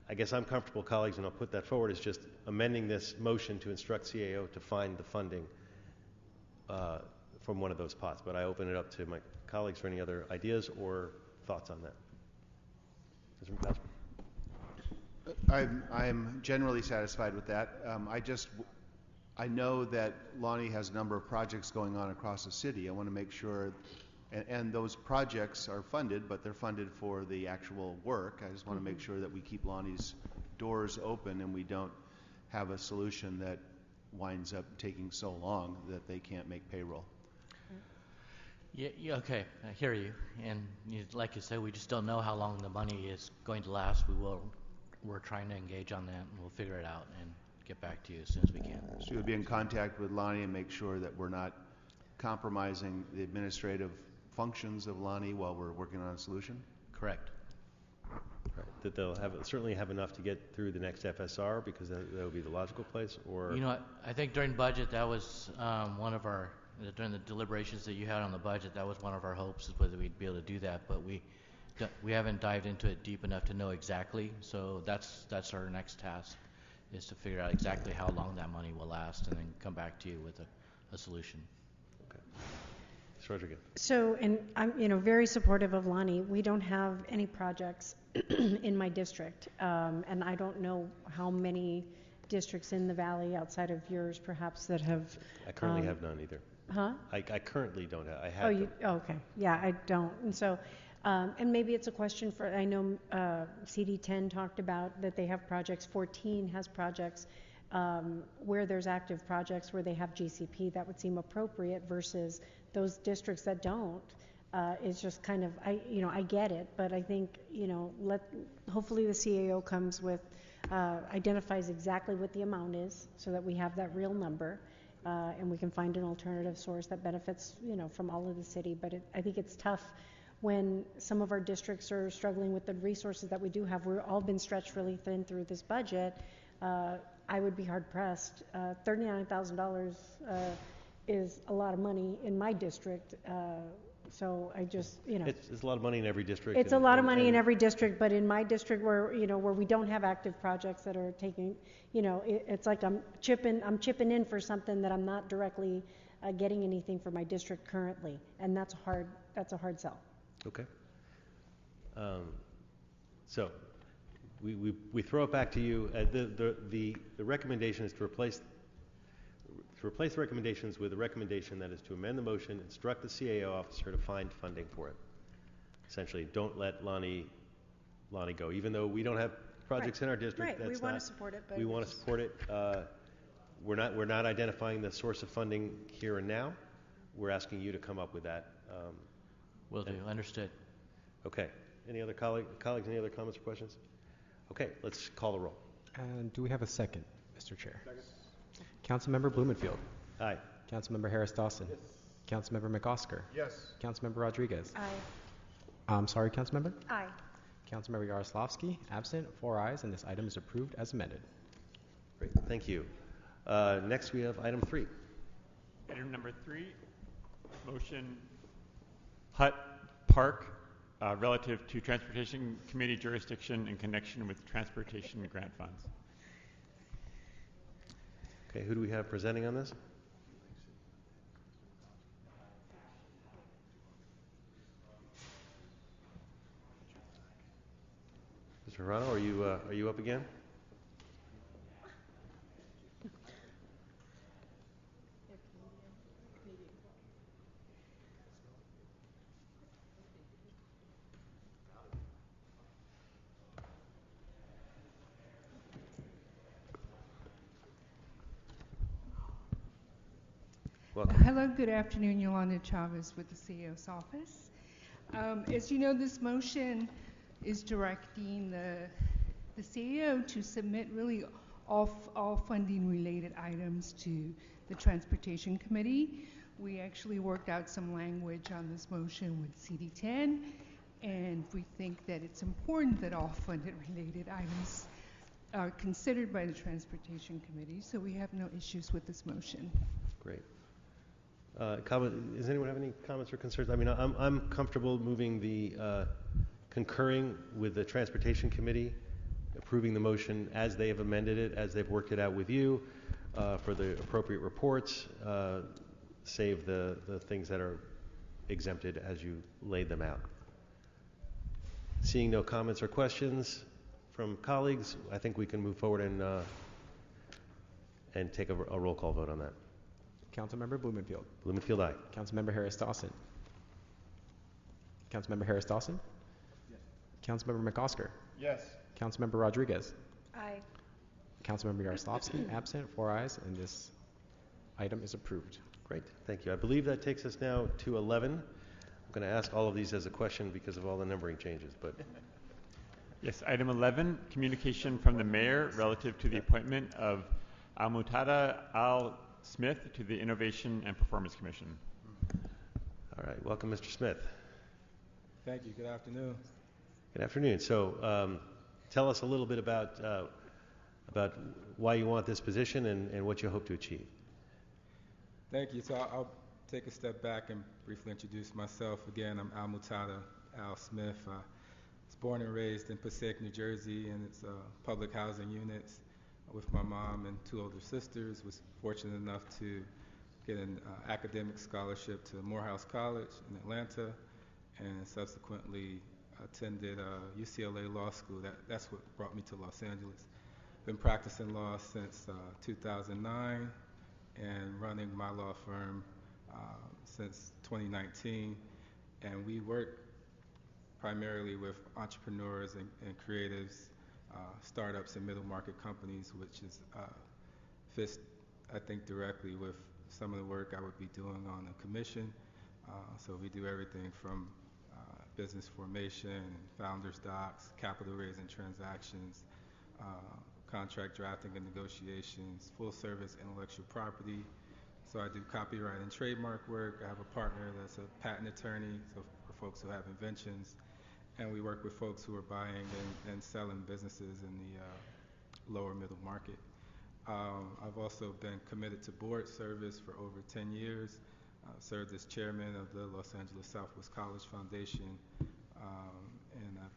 I guess I'm comfortable, colleagues, and I'll put that forward, is just amending this motion to instruct CAO to find the funding from one of those pots. But I open it up to my colleagues for any other ideas or thoughts on that. Mr. McCaskill. I'm generally satisfied with that. I know that Lonnie has a number of projects going on across the city. I want to make sure, and those projects are funded, but they're funded for the actual work. I just want to make sure that we keep Lonnie's doors open and we don't have a solution that winds up taking so long that they can't make payroll. Yeah, okay, I hear you. And like you said, we just don't know how long the money is going to last. We're trying to engage on that, and we'll figure it out and get back to you as soon as we can. So you'll be in contact with Lonnie and make sure that we're not compromising the administrative functions of Lonnie while we're working on a solution? Correct. Right. That they'll certainly have enough to get through the next FSR, because that will be the logical place, or? I think during budget, that was during the deliberations that you had on the budget, that was one of our hopes, is whether we'd be able to do that, but we haven't dived into it deep enough to know exactly. So that's our next task, is to figure out exactly how long that money will last, and then come back to you with a solution. Okay. Ms. Rodriguez. So, and I'm very supportive of Lonnie. We don't have any projects in my district, and I don't know how many districts in the valley outside of yours perhaps that have. I currently have none either. Huh? I currently don't have. I have. Okay. Yeah, I don't. And so And maybe it's a question for, I know CD10 talked about that they have projects, 14 has projects where there's active projects where they have GCP. That would seem appropriate versus those districts that don't. It's just kind of, I get it, but I think, hopefully the CAO comes with, identifies exactly what the amount is so that we have that real number. And we can find an alternative source that benefits, from all of the city. But I think it's tough when some of our districts are struggling with the resources that we do have. We've all been stretched really thin through this budget. I would be hard pressed. $39,000 is a lot of money in my district. So I just, It's a lot of money in every district. It's a lot of money in every district, but in my district where, where we don't have active projects that are taking, it's like I'm chipping in for something that I'm not directly getting anything for my district currently. And that's a hard sell. Okay. So we throw it back to you. The recommendation is to replace the recommendations with a recommendation that is to amend the motion, instruct the CAO officer to find funding for it. Essentially, don't let Lonnie go. Even though we don't have projects in our district, Right, we want to support it. But we want to support it. We're not identifying the source of funding here and now. We're asking you to come up with that. Will do. Understood. Okay. Any other colleagues? Any other comments or questions? Okay, let's call the roll. And do we have a second, Mr. Chair? Second. Councilmember Blumenfield. Aye. Councilmember Harris Dawson. Yes. Councilmember McOsker. Yes. Councilmember Rodriguez. Aye. I'm sorry, Councilmember? Aye. Councilmember Yaroslavsky, absent, 4 ayes, and this item is approved as amended. Great, thank you. Next we have item 3. Item number 3, motion Hut Park relative to Transportation Committee jurisdiction in connection with transportation grant funds. Okay, who do we have presenting on this? Mr. Hirano, are you up again? Welcome. Hello, good afternoon. Yolanda Chavez with the CAO's office. As you know, this motion is directing the CAO to submit really all funding related items to the Transportation Committee. We actually worked out some language on this motion with CD10, and we think that it's important that all funded related items are considered by the Transportation Committee, so we have no issues with this motion. Great. Does anyone have any comments or concerns? I mean, I'm comfortable moving the concurring with the Transportation Committee, approving the motion as they have amended it, as they've worked it out with you for the appropriate reports, save the things that are exempted as you laid them out. Seeing no comments or questions from colleagues, I think we can move forward and take a roll call vote on that. Councilmember Blumenfield. Blumenfield, aye. Councilmember Harris Dawson. Councilmember Harris Dawson. Yes. Councilmember McOsker. Yes. Councilmember Rodriguez. Aye. Councilmember Yaroslavsky, absent, 4 ayes, and this item is approved. Great, thank you. I believe that takes us now to 11. I'm going to ask all of these as a question because of all the numbering changes, but. Yes, item 11, communication from the mayor relative to the appointment of Almutada Al Smith to the Innovation and Performance Commission. All right, welcome, Mr. Smith. Thank you. Good afternoon. Good afternoon. So, tell us a little bit about why you want this position and what you hope to achieve. Thank you. So I'll take a step back and briefly introduce myself. Again, I'm Almutada Al Smith. I was born and raised in Passaic, New Jersey, and it's public housing units. With my mom and 2 older sisters, was fortunate enough to get an academic scholarship to Morehouse College in Atlanta, and subsequently attended UCLA Law School. That's what brought me to Los Angeles. Been practicing law since 2009 and running my law firm since 2019. And we work primarily with entrepreneurs and creatives, startups and middle market companies, which is fits, I think, directly with some of the work I would be doing on the commission. So we do everything from business formation, founders docs, capital raising transactions, contract drafting and negotiations, full service intellectual property. So I do copyright and trademark work. I have a partner that's a patent attorney, so for folks who have inventions. And we work with folks who are buying and selling businesses in the lower middle market. I've also been committed to board service for over 10 years. Served as chairman of the Los Angeles Southwest College Foundation, and I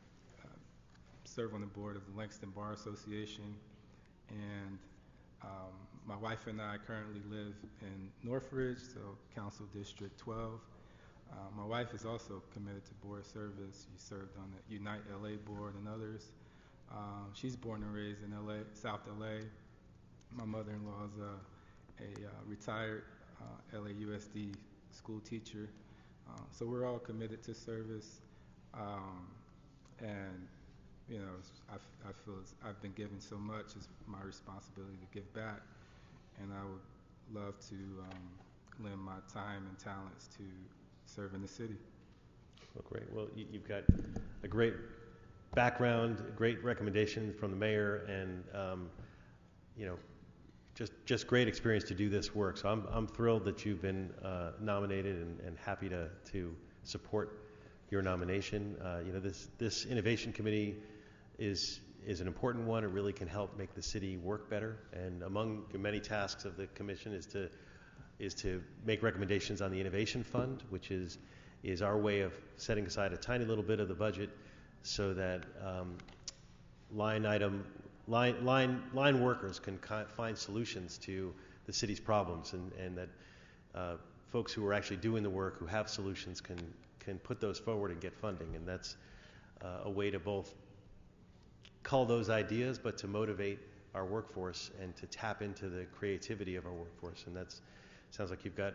serve on the board of the Langston Bar Association. And my wife and I currently live in Northridge, so Council District 12. My wife is also committed to board service. She served on the Unite LA board and others. She's born and raised in LA, South LA. My mother-in-law is a retired LAUSD school teacher. So we're all committed to service. And, you know, I feel I've been given so much, it's my responsibility to give back. And I would love to lend my time and talents to serve in the city. Well, great. Well, you've got a great background, great recommendation from the mayor, and, you know, just great experience to do this work. So I'm thrilled that you've been nominated and happy to support your nomination. You know, this innovation committee is an important one. It really can help make the city work better. And among the many tasks of the commission is to make recommendations on the innovation fund, which is our way of setting aside a tiny little bit of the budget so that line workers can find solutions to the city's problems, and that folks who are actually doing the work, who have solutions, can put those forward and get funding. And that's a way to both cull those ideas, but to motivate our workforce and to tap into the creativity of our workforce. And that sounds like you've got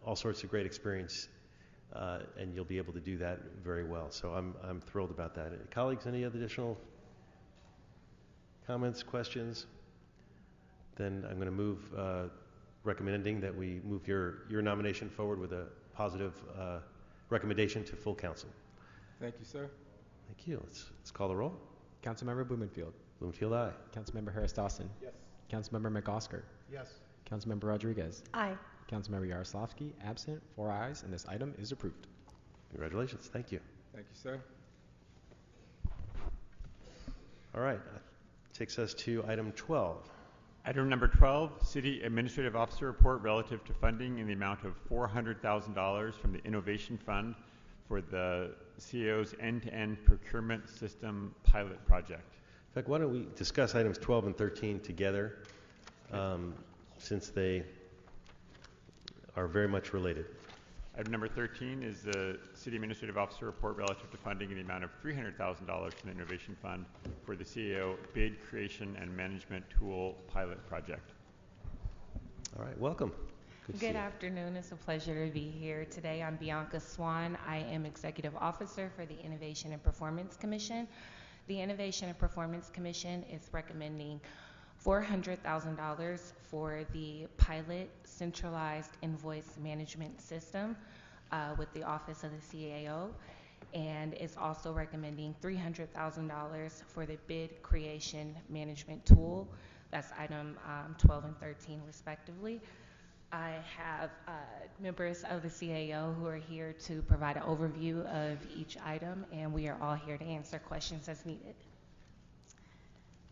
all sorts of great experience, and you'll be able to do that very well. So I'm thrilled about that. Colleagues, any other additional comments, questions? Then I'm going to move recommending that we move your nomination forward with a positive recommendation to full council. Thank you, sir. Thank you. Let's call the roll. Councilmember Blumenfield. Blumenfield, aye. Councilmember Harris Dawson. Yes. Councilmember McOsker. Yes. Councilmember Rodriguez. Aye. Councilmember Yaroslavsky, absent, 4 ayes, and this item is approved. Congratulations. Thank you. Thank you, sir. All right. Takes us to item 12. Item number 12, City Administrative Officer Report relative to funding in the amount of $400,000 from the Innovation Fund for the CAO's end-to-end procurement system pilot project. In fact, why don't we discuss items 12 and 13 together, since they are very much related. Item number 13 is the City Administrative Officer Report relative to funding in the amount of $300,000 from the Innovation Fund for the CAO Bid Creation and Management Tool Pilot Project. All right, welcome. Good afternoon. It's a pleasure to be here today. I'm Bianca Swan. I am Executive Officer for the Innovation and Performance Commission. The Innovation and Performance Commission is recommending $400,000 for the pilot centralized invoice management system with the Office of the CAO, and is also recommending $300,000 for the bid creation management tool. That's item 12 and 13 respectively. I have members of the CAO who are here to provide an overview of each item, and we are all here to answer questions as needed.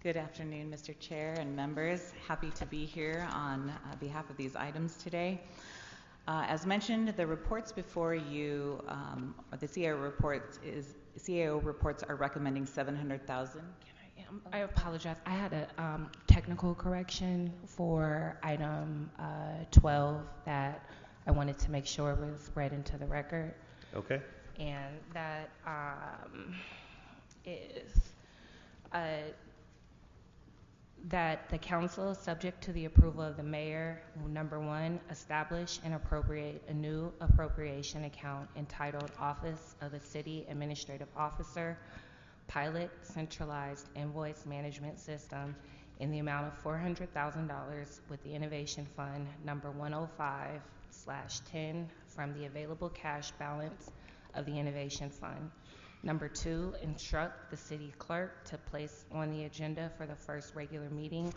Good afternoon, Mr. Chair and members. Happy to be here on behalf of these items today. As mentioned, the reports before you, the CAO reports are recommending $700,000. I apologize. I had a technical correction for item 12 that I wanted to make sure was read into the record. Okay. And that is That the council, subject to the approval of the mayor, number one, establish and appropriate a new appropriation account entitled Office of the City Administrative Officer, Pilot Centralized Invoice Management System in the amount of $400,000 with the Innovation Fund number 105/10 from the available cash balance of the Innovation Fund. Number two, instruct the city clerk to place on the agenda for the first regular meeting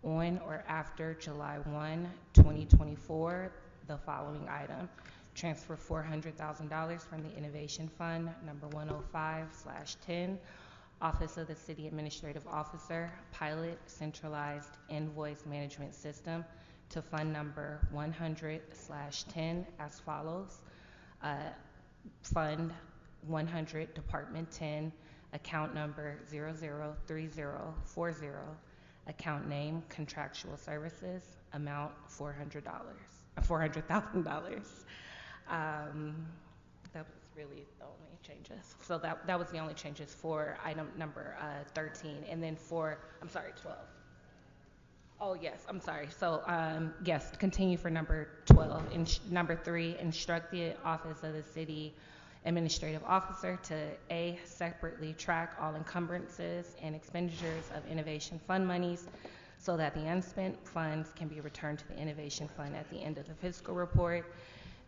on or after July 1, 2024, the following item. Transfer $400,000 from the Innovation Fund, number 105/10, Office of the City Administrative Officer, Pilot Centralized Invoice Management System, to fund number 100/10 as follows. Fund 100, Department 10, account number 003040, account name Contractual Services, amount $400,000. That was really the only changes. So that was the only changes for item number 13. And then for, 12. Oh, yes, I'm sorry. So, yes, continue for number 12. Number 3, instruct the Office of the City Administrative Officer to A, separately track all encumbrances and expenditures of Innovation Fund monies so that the unspent funds can be returned to the Innovation Fund at the end of the fiscal report.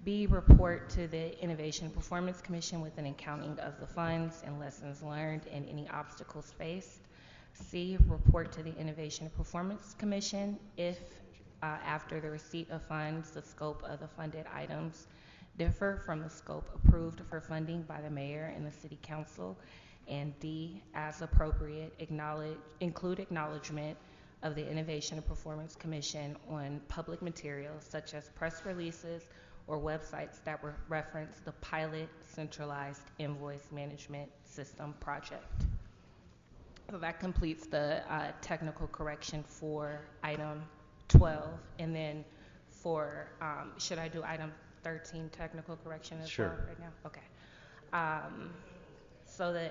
B, report to the Innovation Performance Commission with an accounting of the funds and lessons learned and any obstacles faced. C, report to the Innovation Performance Commission if, after the receipt of funds, the scope of the funded items differ from the scope approved for funding by the mayor and the city council. And D, as appropriate, include acknowledgement of the Innovation and Performance Commission on public materials such as press releases or websites that reference the Pilot Centralized Invoice Management System project. So that completes the technical correction for item 12. And then for, should I do item 13 technical correction as well right now? Okay. So do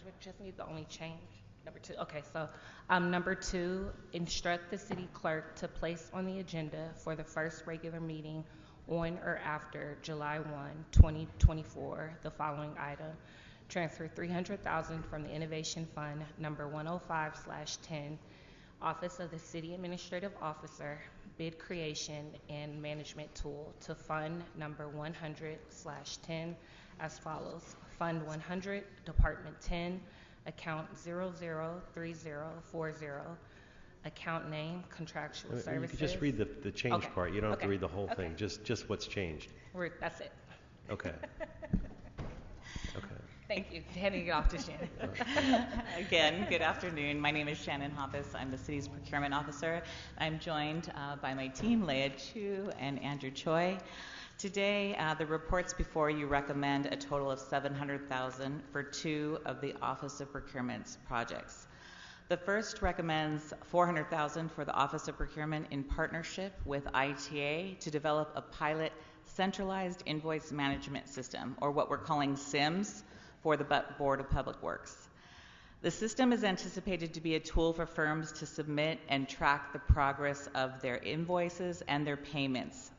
we just need the only change? Number 2. Okay, so number 2, instruct the city clerk to place on the agenda for the first regular meeting on or after July 1, 2024, the following item. Transfer $300,000 from the Innovation Fund, number 105/10, Office of the City Administrative Officer, Bid Creation and Management Tool, to Fund number 100/10 as follows. Fund 100, Department 10, account 003040, account name Contractual Services. You could just read the change part. You don't have to read the whole thing. Just what's changed. That's it. Okay. Okay. Thank you. Handing it off to Shannon. Again, good afternoon. My name is Shannon Hoppus. I'm the city's procurement officer. I'm joined by my team, Leah Chu and Andrew Choi. Today, the reports before you recommend a total of $700,000 for 2 of the Office of Procurement's projects. The first recommends $400,000 for the Office of Procurement in partnership with ITA to develop a pilot centralized invoice management system, or what we're calling SIMS, for the Board of Public Works. The system is anticipated to be a tool for firms to submit and track the progress of their invoices and their payments,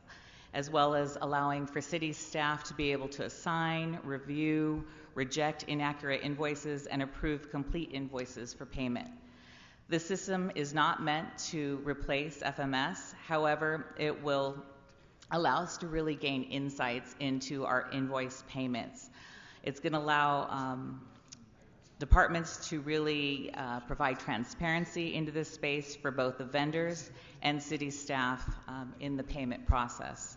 as well as allowing for city staff to be able to assign, review, reject inaccurate invoices, and approve complete invoices for payment. The system is not meant to replace FMS. However, it will allow us to really gain insights into our invoice payments. It's going to allow departments to really provide transparency into this space for both the vendors and city staff in the payment process.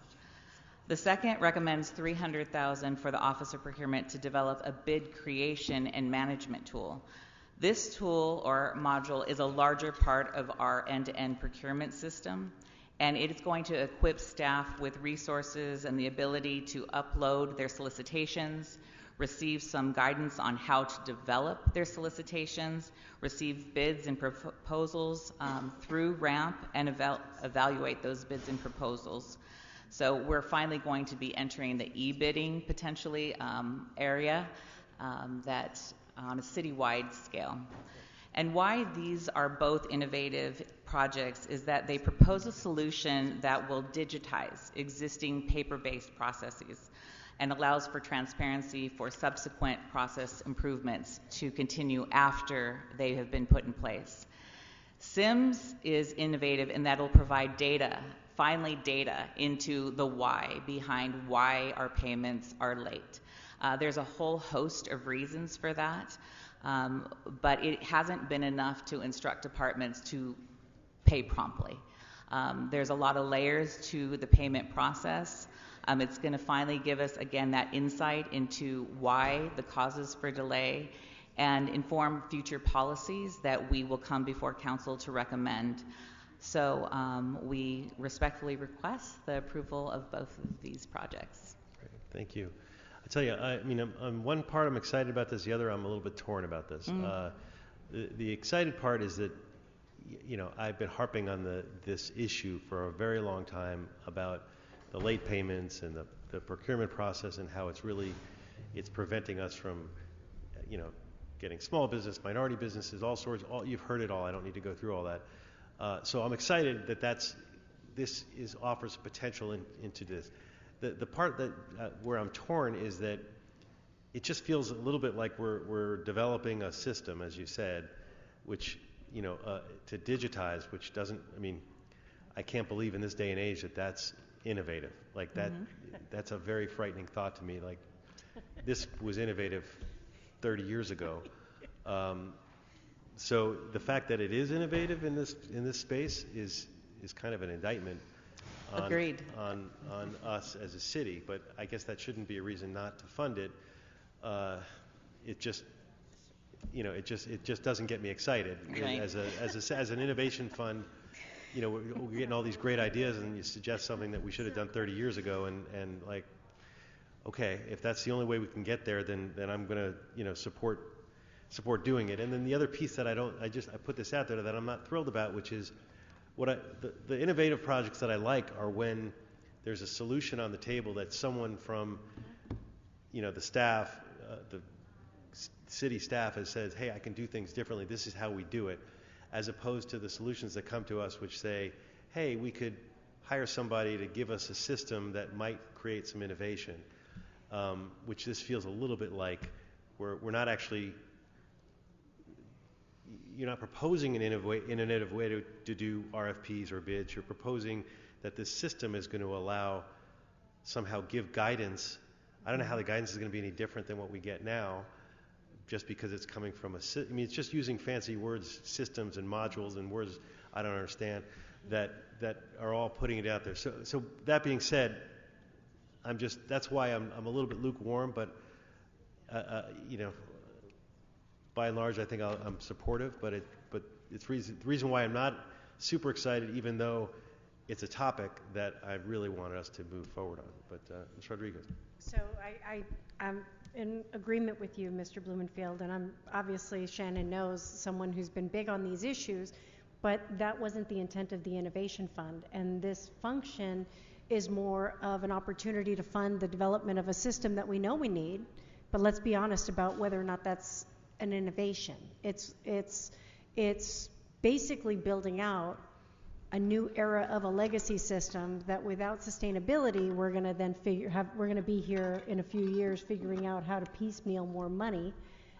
The second recommends $300,000 for the Office of Procurement to develop a bid creation and management tool. This tool or module is a larger part of our end-to-end procurement system, and it is going to equip staff with resources and the ability to upload their solicitations, receive some guidance on how to develop their solicitations, receive bids and proposals through RAMP, and evaluate those bids and proposals. So we're finally going to be entering the e-bidding potentially area that on a citywide scale. And why these are both innovative projects is that they propose a solution that will digitize existing paper-based processes and allows for transparency for subsequent process improvements to continue after they have been put in place. SIMS is innovative in that it'll provide data, finally data, into the why behind why our payments are late. There's a whole host of reasons for that, but it hasn't been enough to instruct departments to pay promptly. There's a lot of layers to the payment process. It's going to finally give us, again, that insight into why the causes for delay and inform future policies that we will come before council to recommend. So we respectfully request the approval of both of these projects. Great. Thank you. I tell you, I mean, on one part I'm excited about this, the other I'm a little bit torn about this. The excited part is that, you know, I've been harping on this issue for a very long time about the late payments and the procurement process and how it's preventing us from, you know, getting small business, minority businesses, all sorts. You've heard it all. I don't need to go through all that. So I'm excited that this offers potential into this. The part that where I'm torn is that it just feels a little bit like we're developing a system, as you said, which, you know, to digitize, which doesn't. I mean, I can't believe in this day and age that that's innovative. Like that. That's a very frightening thought to me. Like this was innovative 30 years ago. So the fact that it is innovative in this space is kind of an indictment on us as a city. But I guess that shouldn't be a reason not to fund it. It just, you know, it just doesn't get me excited. Right. As an innovation fund, you know, we're getting all these great ideas, and you suggest something that we should have done 30 years ago, and like, okay, if that's the only way we can get there, then I'm gonna, you know, support doing it. And then the other piece that I put this out there that I'm not thrilled about, which is the innovative projects that I like are when there's a solution on the table that someone from, you know, the staff, the city staff has said, hey, I can do things differently. This is how we do it, as opposed to the solutions that come to us which say, hey, we could hire somebody to give us a system that might create some innovation, which this feels a little bit like we're not actually, you're not proposing an innovative way to do RFPs or bids. You're proposing that this system is going to allow, somehow give guidance. I don't know how the guidance is going to be any different than what we get now, just because it's coming from I mean, it's just using fancy words, systems and modules and words I don't understand that are all putting it out there. So that being said, that's why I'm a little bit lukewarm, but you know, by and large, I think I'm supportive, but it's the reason why I'm not super excited, even though it's a topic that I really wanted us to move forward on. But Ms. Rodriguez. So I'm in agreement with you, Mr. Blumenfield, and I'm obviously, Shannon knows, someone who's been big on these issues, but that wasn't the intent of the Innovation Fund. And this function is more of an opportunity to fund the development of a system that we know we need, but let's be honest about whether or not that's an innovation. It's basically building out a new era of a legacy system that, without sustainability, we're going to then we're going to be here in a few years figuring out how to piecemeal more money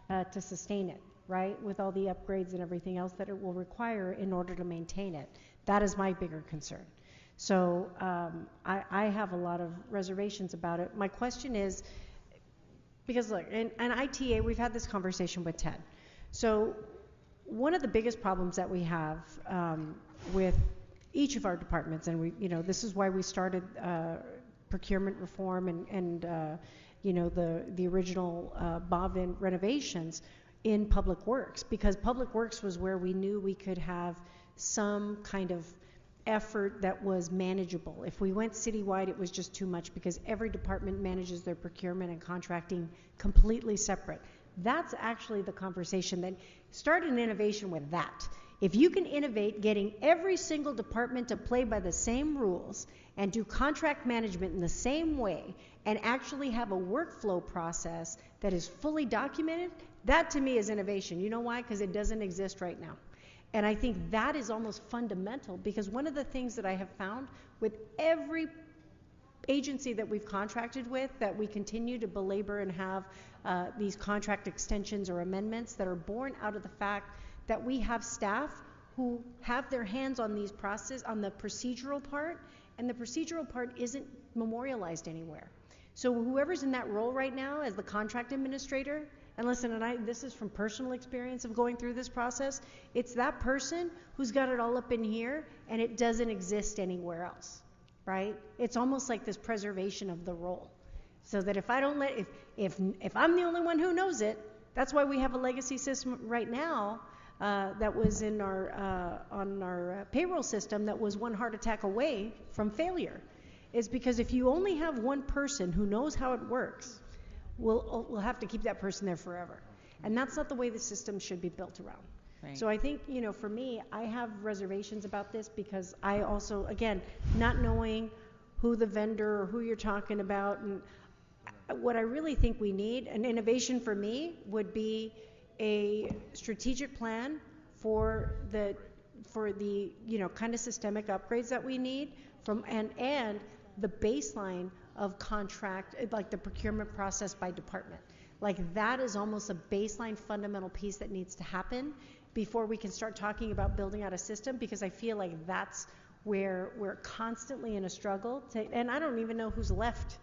to sustain it, right? With all the upgrades and everything else that it will require in order to maintain it. That is my bigger concern. So I have a lot of reservations about it. My question is, because look, in ITA, we've had this conversation with Ted. So one of the biggest problems that we have with each of our departments, and this is why we started procurement reform and the original Bavin renovations in Public Works, because Public Works was where we knew we could have some kind of effort that was manageable. If we went citywide, it was just too much, because every department manages their procurement and contracting completely separate. That's actually the conversation that started an innovation with that. If you can innovate getting every single department to play by the same rules and do contract management in the same way and actually have a workflow process that is fully documented, that to me is innovation. You know why? Because it doesn't exist right now. And I think that is almost fundamental, because one of the things that I have found with every agency that we've contracted with, that we continue to belabor and have these contract extensions or amendments that are born out of the fact that we have staff who have their hands on these process, on the procedural part, and the procedural part isn't memorialized anywhere. So whoever's in that role right now as the contract administrator, and listen, and this is from personal experience of going through this process, it's that person who's got it all up in here and it doesn't exist anywhere else, right? It's almost like this preservation of the role. So that if I don't if I'm the only one who knows it, that's why we have a legacy system right now that was in our on our payroll system that was one heart attack away from failure. Is because if you only have one person who knows how it works, we'll have to keep that person there forever. And that's not the way the system should be built around. Right. So I think, for me, I have reservations about this because I also, again, not knowing who the vendor or who you're talking about, and what I really think we need, an innovation for me would be a strategic plan for the kind of systemic upgrades that we need and the baseline of contract, like the procurement process by department. Like that is almost a baseline fundamental piece that needs to happen before we can start talking about building out a system, because I feel like that's where we're constantly in a struggle and I don't even know who's left,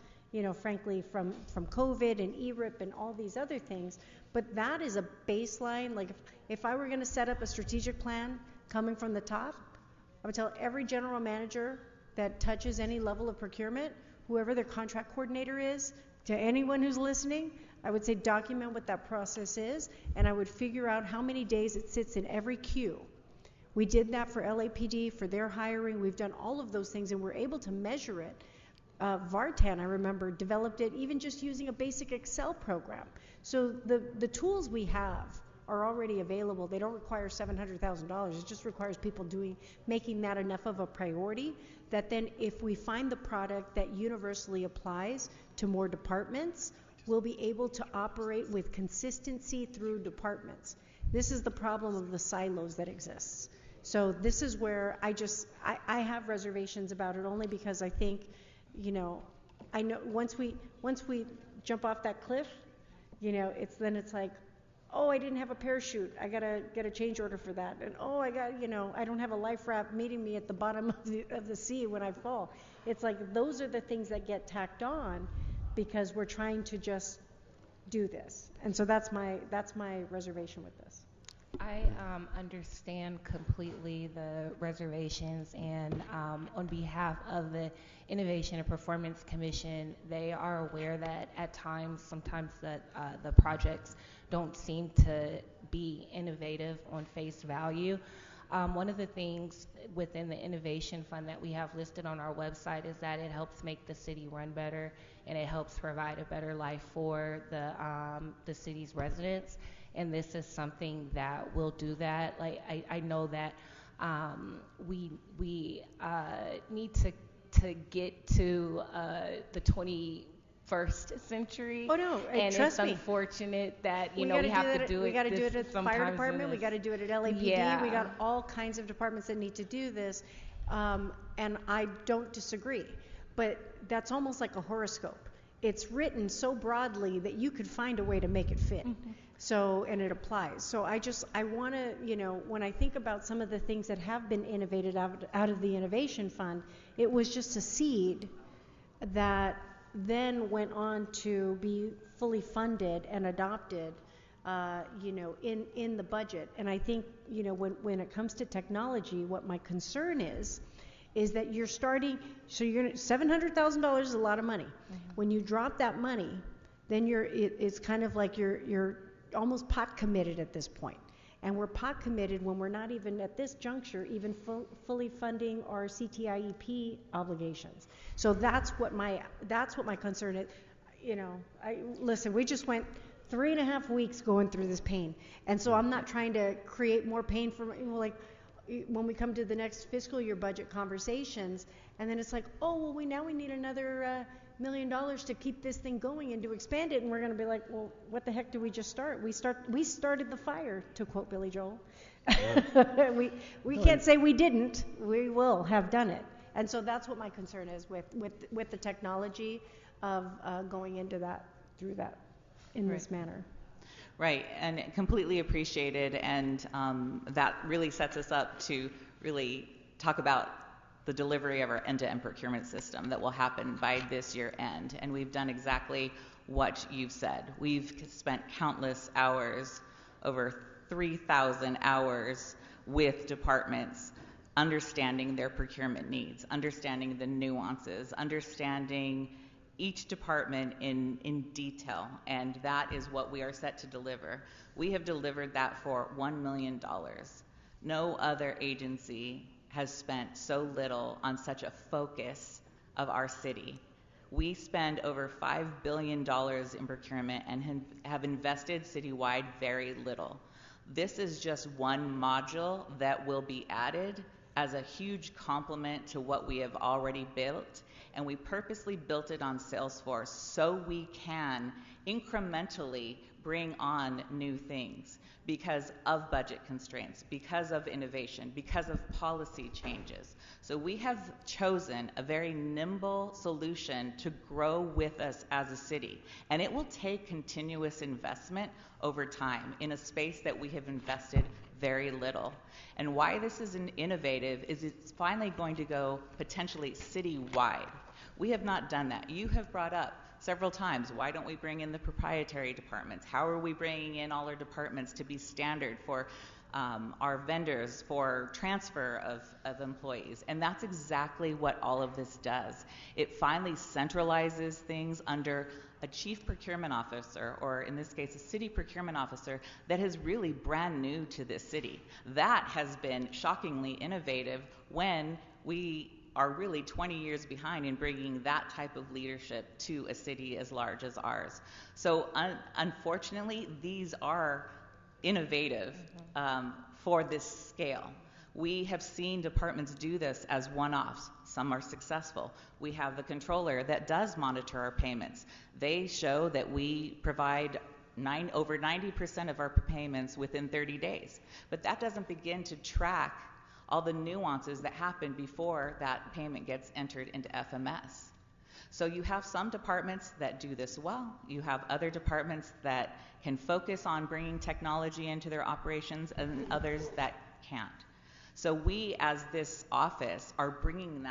frankly, from COVID and ERIP and all these other things, but that is a baseline. Like if I were going to set up a strategic plan coming from the top, I would tell every general manager that touches any level of procurement, whoever their contract coordinator is, to anyone who's listening, I would say document what that process is, and I would figure out how many days it sits in every queue. We did that for LAPD, for their hiring. We've done all of those things, and we're able to measure it. Vartan, I remember, developed it even just using a basic Excel program. So the tools we have are already available. They don't require $700,000. It just requires people making that enough of a priority that then if we find the product that universally applies to more departments, we'll be able to operate with consistency through departments. This is the problem of the silos that exists. So this is where I have reservations about it, only because I think, I know once we jump off that cliff, it's like, oh, I didn't have a parachute. I gotta get a change order for that. And oh, I don't have a life raft meeting me at the bottom of the sea when I fall. It's like those are the things that get tacked on because we're trying to just do this. And so that's my reservation with this. I understand completely the reservations, and on behalf of the Innovation and Performance Commission, they are aware that at times, sometimes the projects don't seem to be innovative on face value. One of the things within the Innovation Fund that we have listed on our website is that it helps make the city run better, and it helps provide a better life for the city's residents. And this is something that will do that. Like I know that we need to get to the 21st century. Oh no, and trust it's me. Unfortunate that we have to do it. We got to do it at the fire department. We got to do it at LAPD. Yeah. We got all kinds of departments that need to do this, and I don't disagree. But that's almost like a horoscope. It's written so broadly that you could find a way to make it fit. Mm-hmm. So, and it applies. So I want to, when I think about some of the things that have been innovated out of the Innovation Fund, it was just a seed that then went on to be fully funded and adopted, in the budget. And I think, when it comes to technology, what my concern is that you're starting, so $700,000 is a lot of money. Mm-hmm. When you drop that money, then it's kind of like you're almost pot committed at this point. And we're pot committed when we're not even at this juncture even fully funding our CTIEP obligations. So that's what my concern is. Listen, we just went 3.5 weeks going through this pain. And so I'm not trying to create more pain for, like, when we come to the next fiscal year budget conversations, and then it's like, oh, well, we need another $1 million to keep this thing going and to expand it, and we're going to be like, well, what the heck did we just start? We started the fire, to quote Billy Joel. we can't say we didn't. We will have done it. And so that's what my concern is with the technology of going into that, through that, in this manner. Right, and completely appreciated, and that really sets us up to really talk about the delivery of our end-to-end procurement system that will happen by this year end. And we've done exactly what you've said. We've spent countless hours, over 3,000 hours, with departments, understanding their procurement needs, understanding the nuances, understanding each department in detail, and that is what we are set to deliver. We have delivered that for $1 million. No other agency has spent so little on such a focus of our city. We spend over $5 billion in procurement and have invested citywide very little. This is just one module that will be added as a huge complement to what we have already built, and we purposely built it on Salesforce so we can incrementally bring on new things because of budget constraints, because of innovation, because of policy changes. So we have chosen a very nimble solution to grow with us as a city, and it will take continuous investment over time in a space that we have invested very little. And why this is innovative is it's finally going to go potentially citywide. We have not done that. You have brought up several times, why don't we bring in the proprietary departments? How are we bringing in all our departments to be standard for our vendors, for transfer of employees? And that's exactly what all of this does. It finally centralizes things under a chief procurement officer, or in this case, a city procurement officer that is really brand new to this city. That has been shockingly innovative when we are really 20 years behind in bringing that type of leadership to a city as large as ours. So unfortunately, these are innovative for this scale. We have seen departments do this as one-offs. Some are successful. We have the controller that does monitor our payments. They show that we provide over 90% of our payments within 30 days. But that doesn't begin to track all the nuances that happen before that payment gets entered into FMS. So you have some departments that do this well. You have other departments that can focus on bringing technology into their operations, and others that can't. So we, as this office, are bringing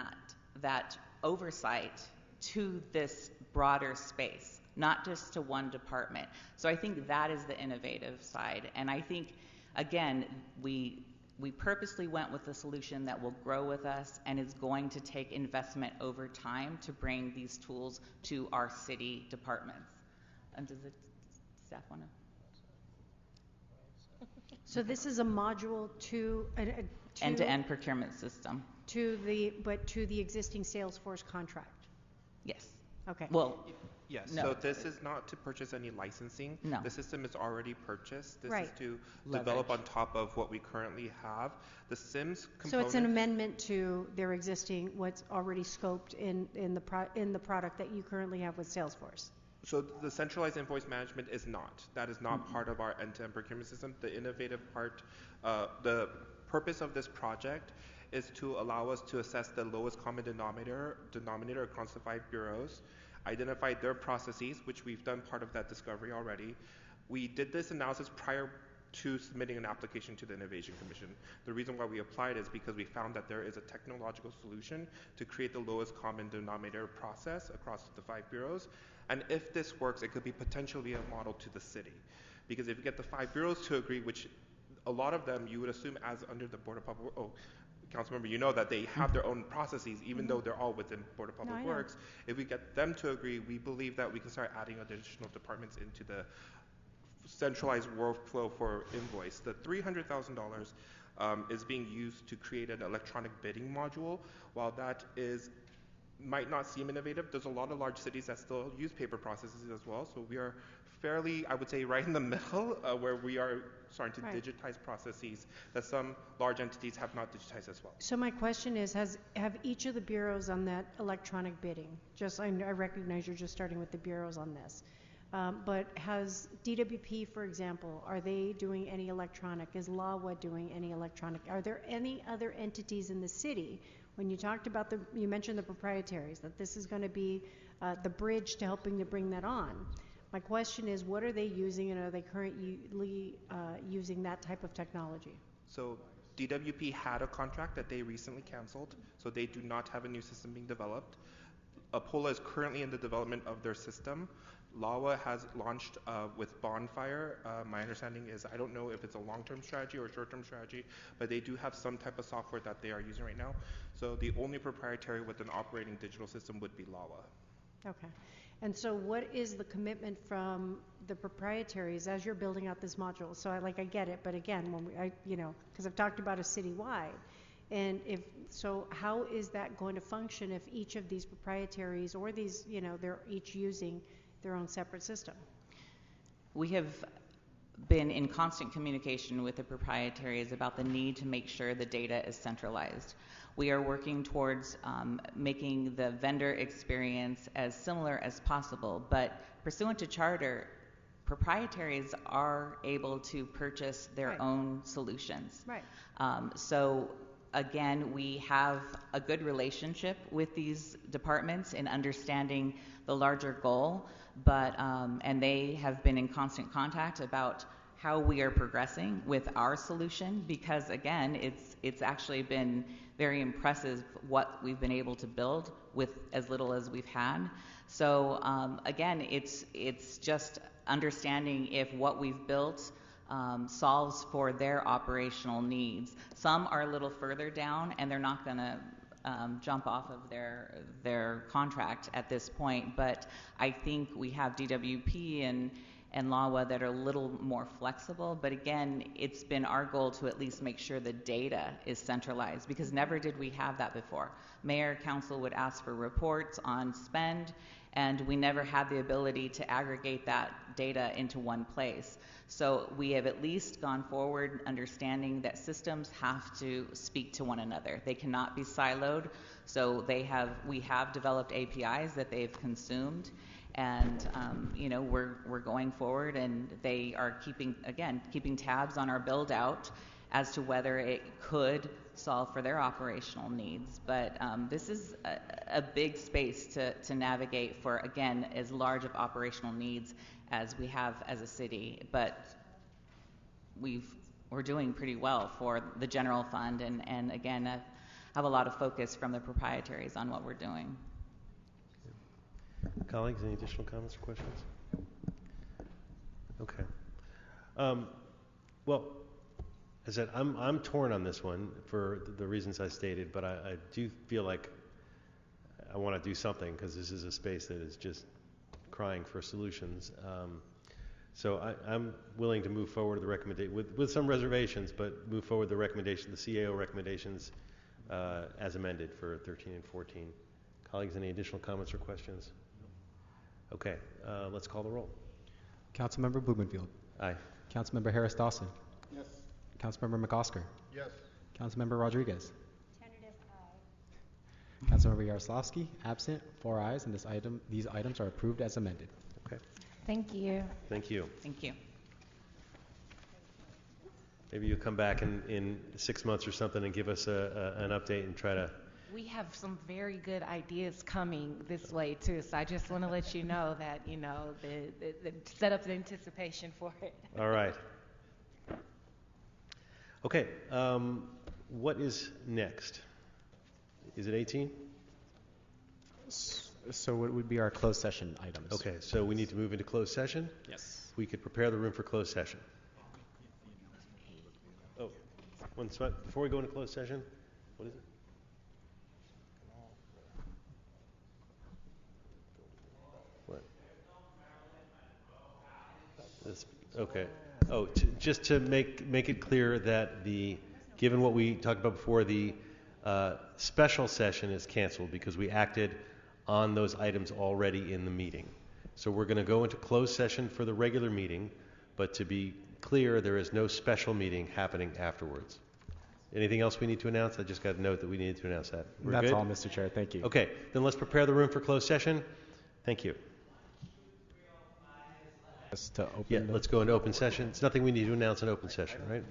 that oversight to this broader space, not just to one department. So I think that is the innovative side. And I think, again, we purposely went with a solution that will grow with us and is going to take investment over time to bring these tools to our city departments. And does the staff want to? So this is a module to end-to-end procurement system. To the existing Salesforce contract. Yes. Okay. Well, yes. No. So this is not to purchase any licensing. No. The system is already purchased. This Right. is to Leverage. develop on top of what we currently have. The SIMS component. So it's an amendment to their existing, what's already scoped in the product that you currently have with Salesforce. So the centralized invoice management is not. That is not part of our end-to-end procurement system. The innovative part, the purpose of this project is to allow us to assess the lowest common denominator across the 5 bureaus, identify their processes, which we've done part of that discovery already. We did this analysis prior to submitting an application to the Innovation Commission. The reason why we applied is because we found that there is a technological solution to create the lowest common denominator process across the 5 bureaus. And if this works, it could be potentially a model to the city. Because if you get the 5 bureaus to agree, which a lot of them you would assume as under the Board of Public Works, Councilmember, you know that they have their own processes, even though they're all within Board of Public Works. If we get them to agree, we believe that we can start adding additional departments into the centralized workflow for invoice. The $300,000 is being used to create an electronic bidding module. While that is might not seem innovative. There's a lot of large cities that still use paper processes as well. So we are fairly, I would say, right in the middle where we are starting to digitize processes that some large entities have not digitized as well. So my question is, have each of the bureaus on that electronic bidding, I recognize you're just starting with the bureaus on this, but has DWP, for example, are they doing any electronic? Is LAWA doing any electronic? Are there any other entities in the city? When you talked about you mentioned the proprietaries, that this is going to be the bridge to helping to bring that on. My question is, what are they using, and are they currently using that type of technology? So DWP had a contract that they recently canceled, so they do not have a new system being developed. Apola is currently in the development of their system. LAWA has launched with Bonfire. My understanding is, I don't know if it's a long-term strategy or a short-term strategy, but they do have some type of software that they are using right now. So the only proprietary with an operating digital system would be LAWA. Okay. And so what is the commitment from the proprietaries as you're building out this module? So I get it, but again, because I've talked about a citywide, and how is that going to function if each of these proprietaries or these, they're each using their own separate system? We have been in constant communication with the proprietaries about the need to make sure the data is centralized. We are working towards making the vendor experience as similar as possible, but pursuant to charter, proprietaries are able to purchase their own solutions. Right. So again, we have a good relationship with these departments in understanding the larger goal, but and they have been in constant contact about how we are progressing with our solution, because again, it's actually been very impressive what we've been able to build with as little as we've had. So again, it's just understanding if what we've built solves for their operational needs. Some are a little further down, and they're not going to jump off of their contract at this point. But I think we have DWP and LAWA that are a little more flexible. But again, it's been our goal to at least make sure the data is centralized, because never did we have that before. Mayor, council would ask for reports on spend, and we never had the ability to aggregate that data into one place. So we have at least gone forward understanding that systems have to speak to one another. They cannot be siloed. So we have developed APIs that they've consumed, and we're going forward, and they are keeping tabs on our build out as to whether it could solve for their operational needs. But this is a big space to navigate for, again, as large of operational needs as we have as a city. But we're doing pretty well for the general fund, and again, I have a lot of focus from the proprietaries on what we're doing. Colleagues, any additional comments or questions? Okay. Well, as I said, I'm torn on this one for the reasons I stated, but I do feel like I want to do something, because this is a space that is just crying for solutions. So I'm willing to move forward the recommendation with some reservations, but move forward the recommendation, the CAO recommendations as amended for 13 and 14. Colleagues, any additional comments or questions? Okay, let's call the roll. Councilmember Blumenfield. Aye. Councilmember Harris Dawson. Yes. Councilmember McOsker. Yes. Councilmember Rodriguez. Tentative aye. Councilmember Yaroslavsky, absent, 4 ayes, and these items are approved as amended. Okay. Thank you. Thank you. Thank you. Maybe you'll come back in 6 months or something and give us an update and try to. We have some very good ideas coming this way too, so I just want to let you know that the set up the anticipation for it. All right. Okay. What is next? Is it 18? So what would be our closed session items? Okay, so we need to move into closed session? Yes. We could prepare the room for closed session. Oh, before we go into closed session, what is it? What? Okay. Oh, just to make it clear that given what we talked about before, the Special session is canceled because we acted on those items already in the meeting. So we're going to go into closed session for the regular meeting, but to be clear, there is no special meeting happening afterwards. Anything else we need to announce? I just got a note that we needed to announce that. We're That's good? all, Mr. Chair. Thank you. Okay, then let's prepare the room for closed session. Thank you. Just to open Yeah, the- let's go into open session. It's nothing we need to announce in open session, right?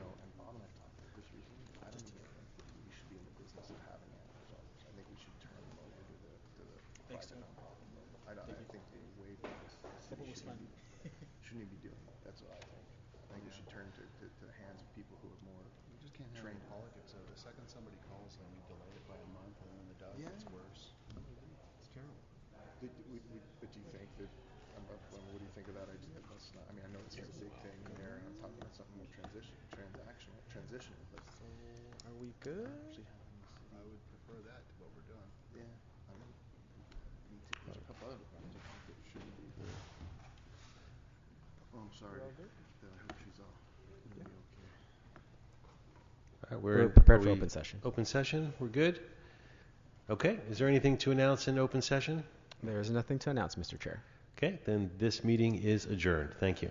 Shouldn't even be doing that. That's what I think. I think we should turn to the hands of people who are more trained. Politics. So the second somebody calls and we delay it by a month, and then the dog gets worse. It's terrible. But do you think that? What do you think of that idea? That's not. I mean, I know it's a big thing there, and I'm talking about something more transitional. But so, are we good? I would prefer that to what we're doing. Yeah. I mean, there's a couple other ones I think that shouldn't be there. Oh, I'm sorry. I hope she's all gonna be okay. All right, We're prepared are for we open session. Open session, we're good? Okay, is there anything to announce in open session? There is nothing to announce, Mr. Chair. Okay, then this meeting is adjourned. Thank you.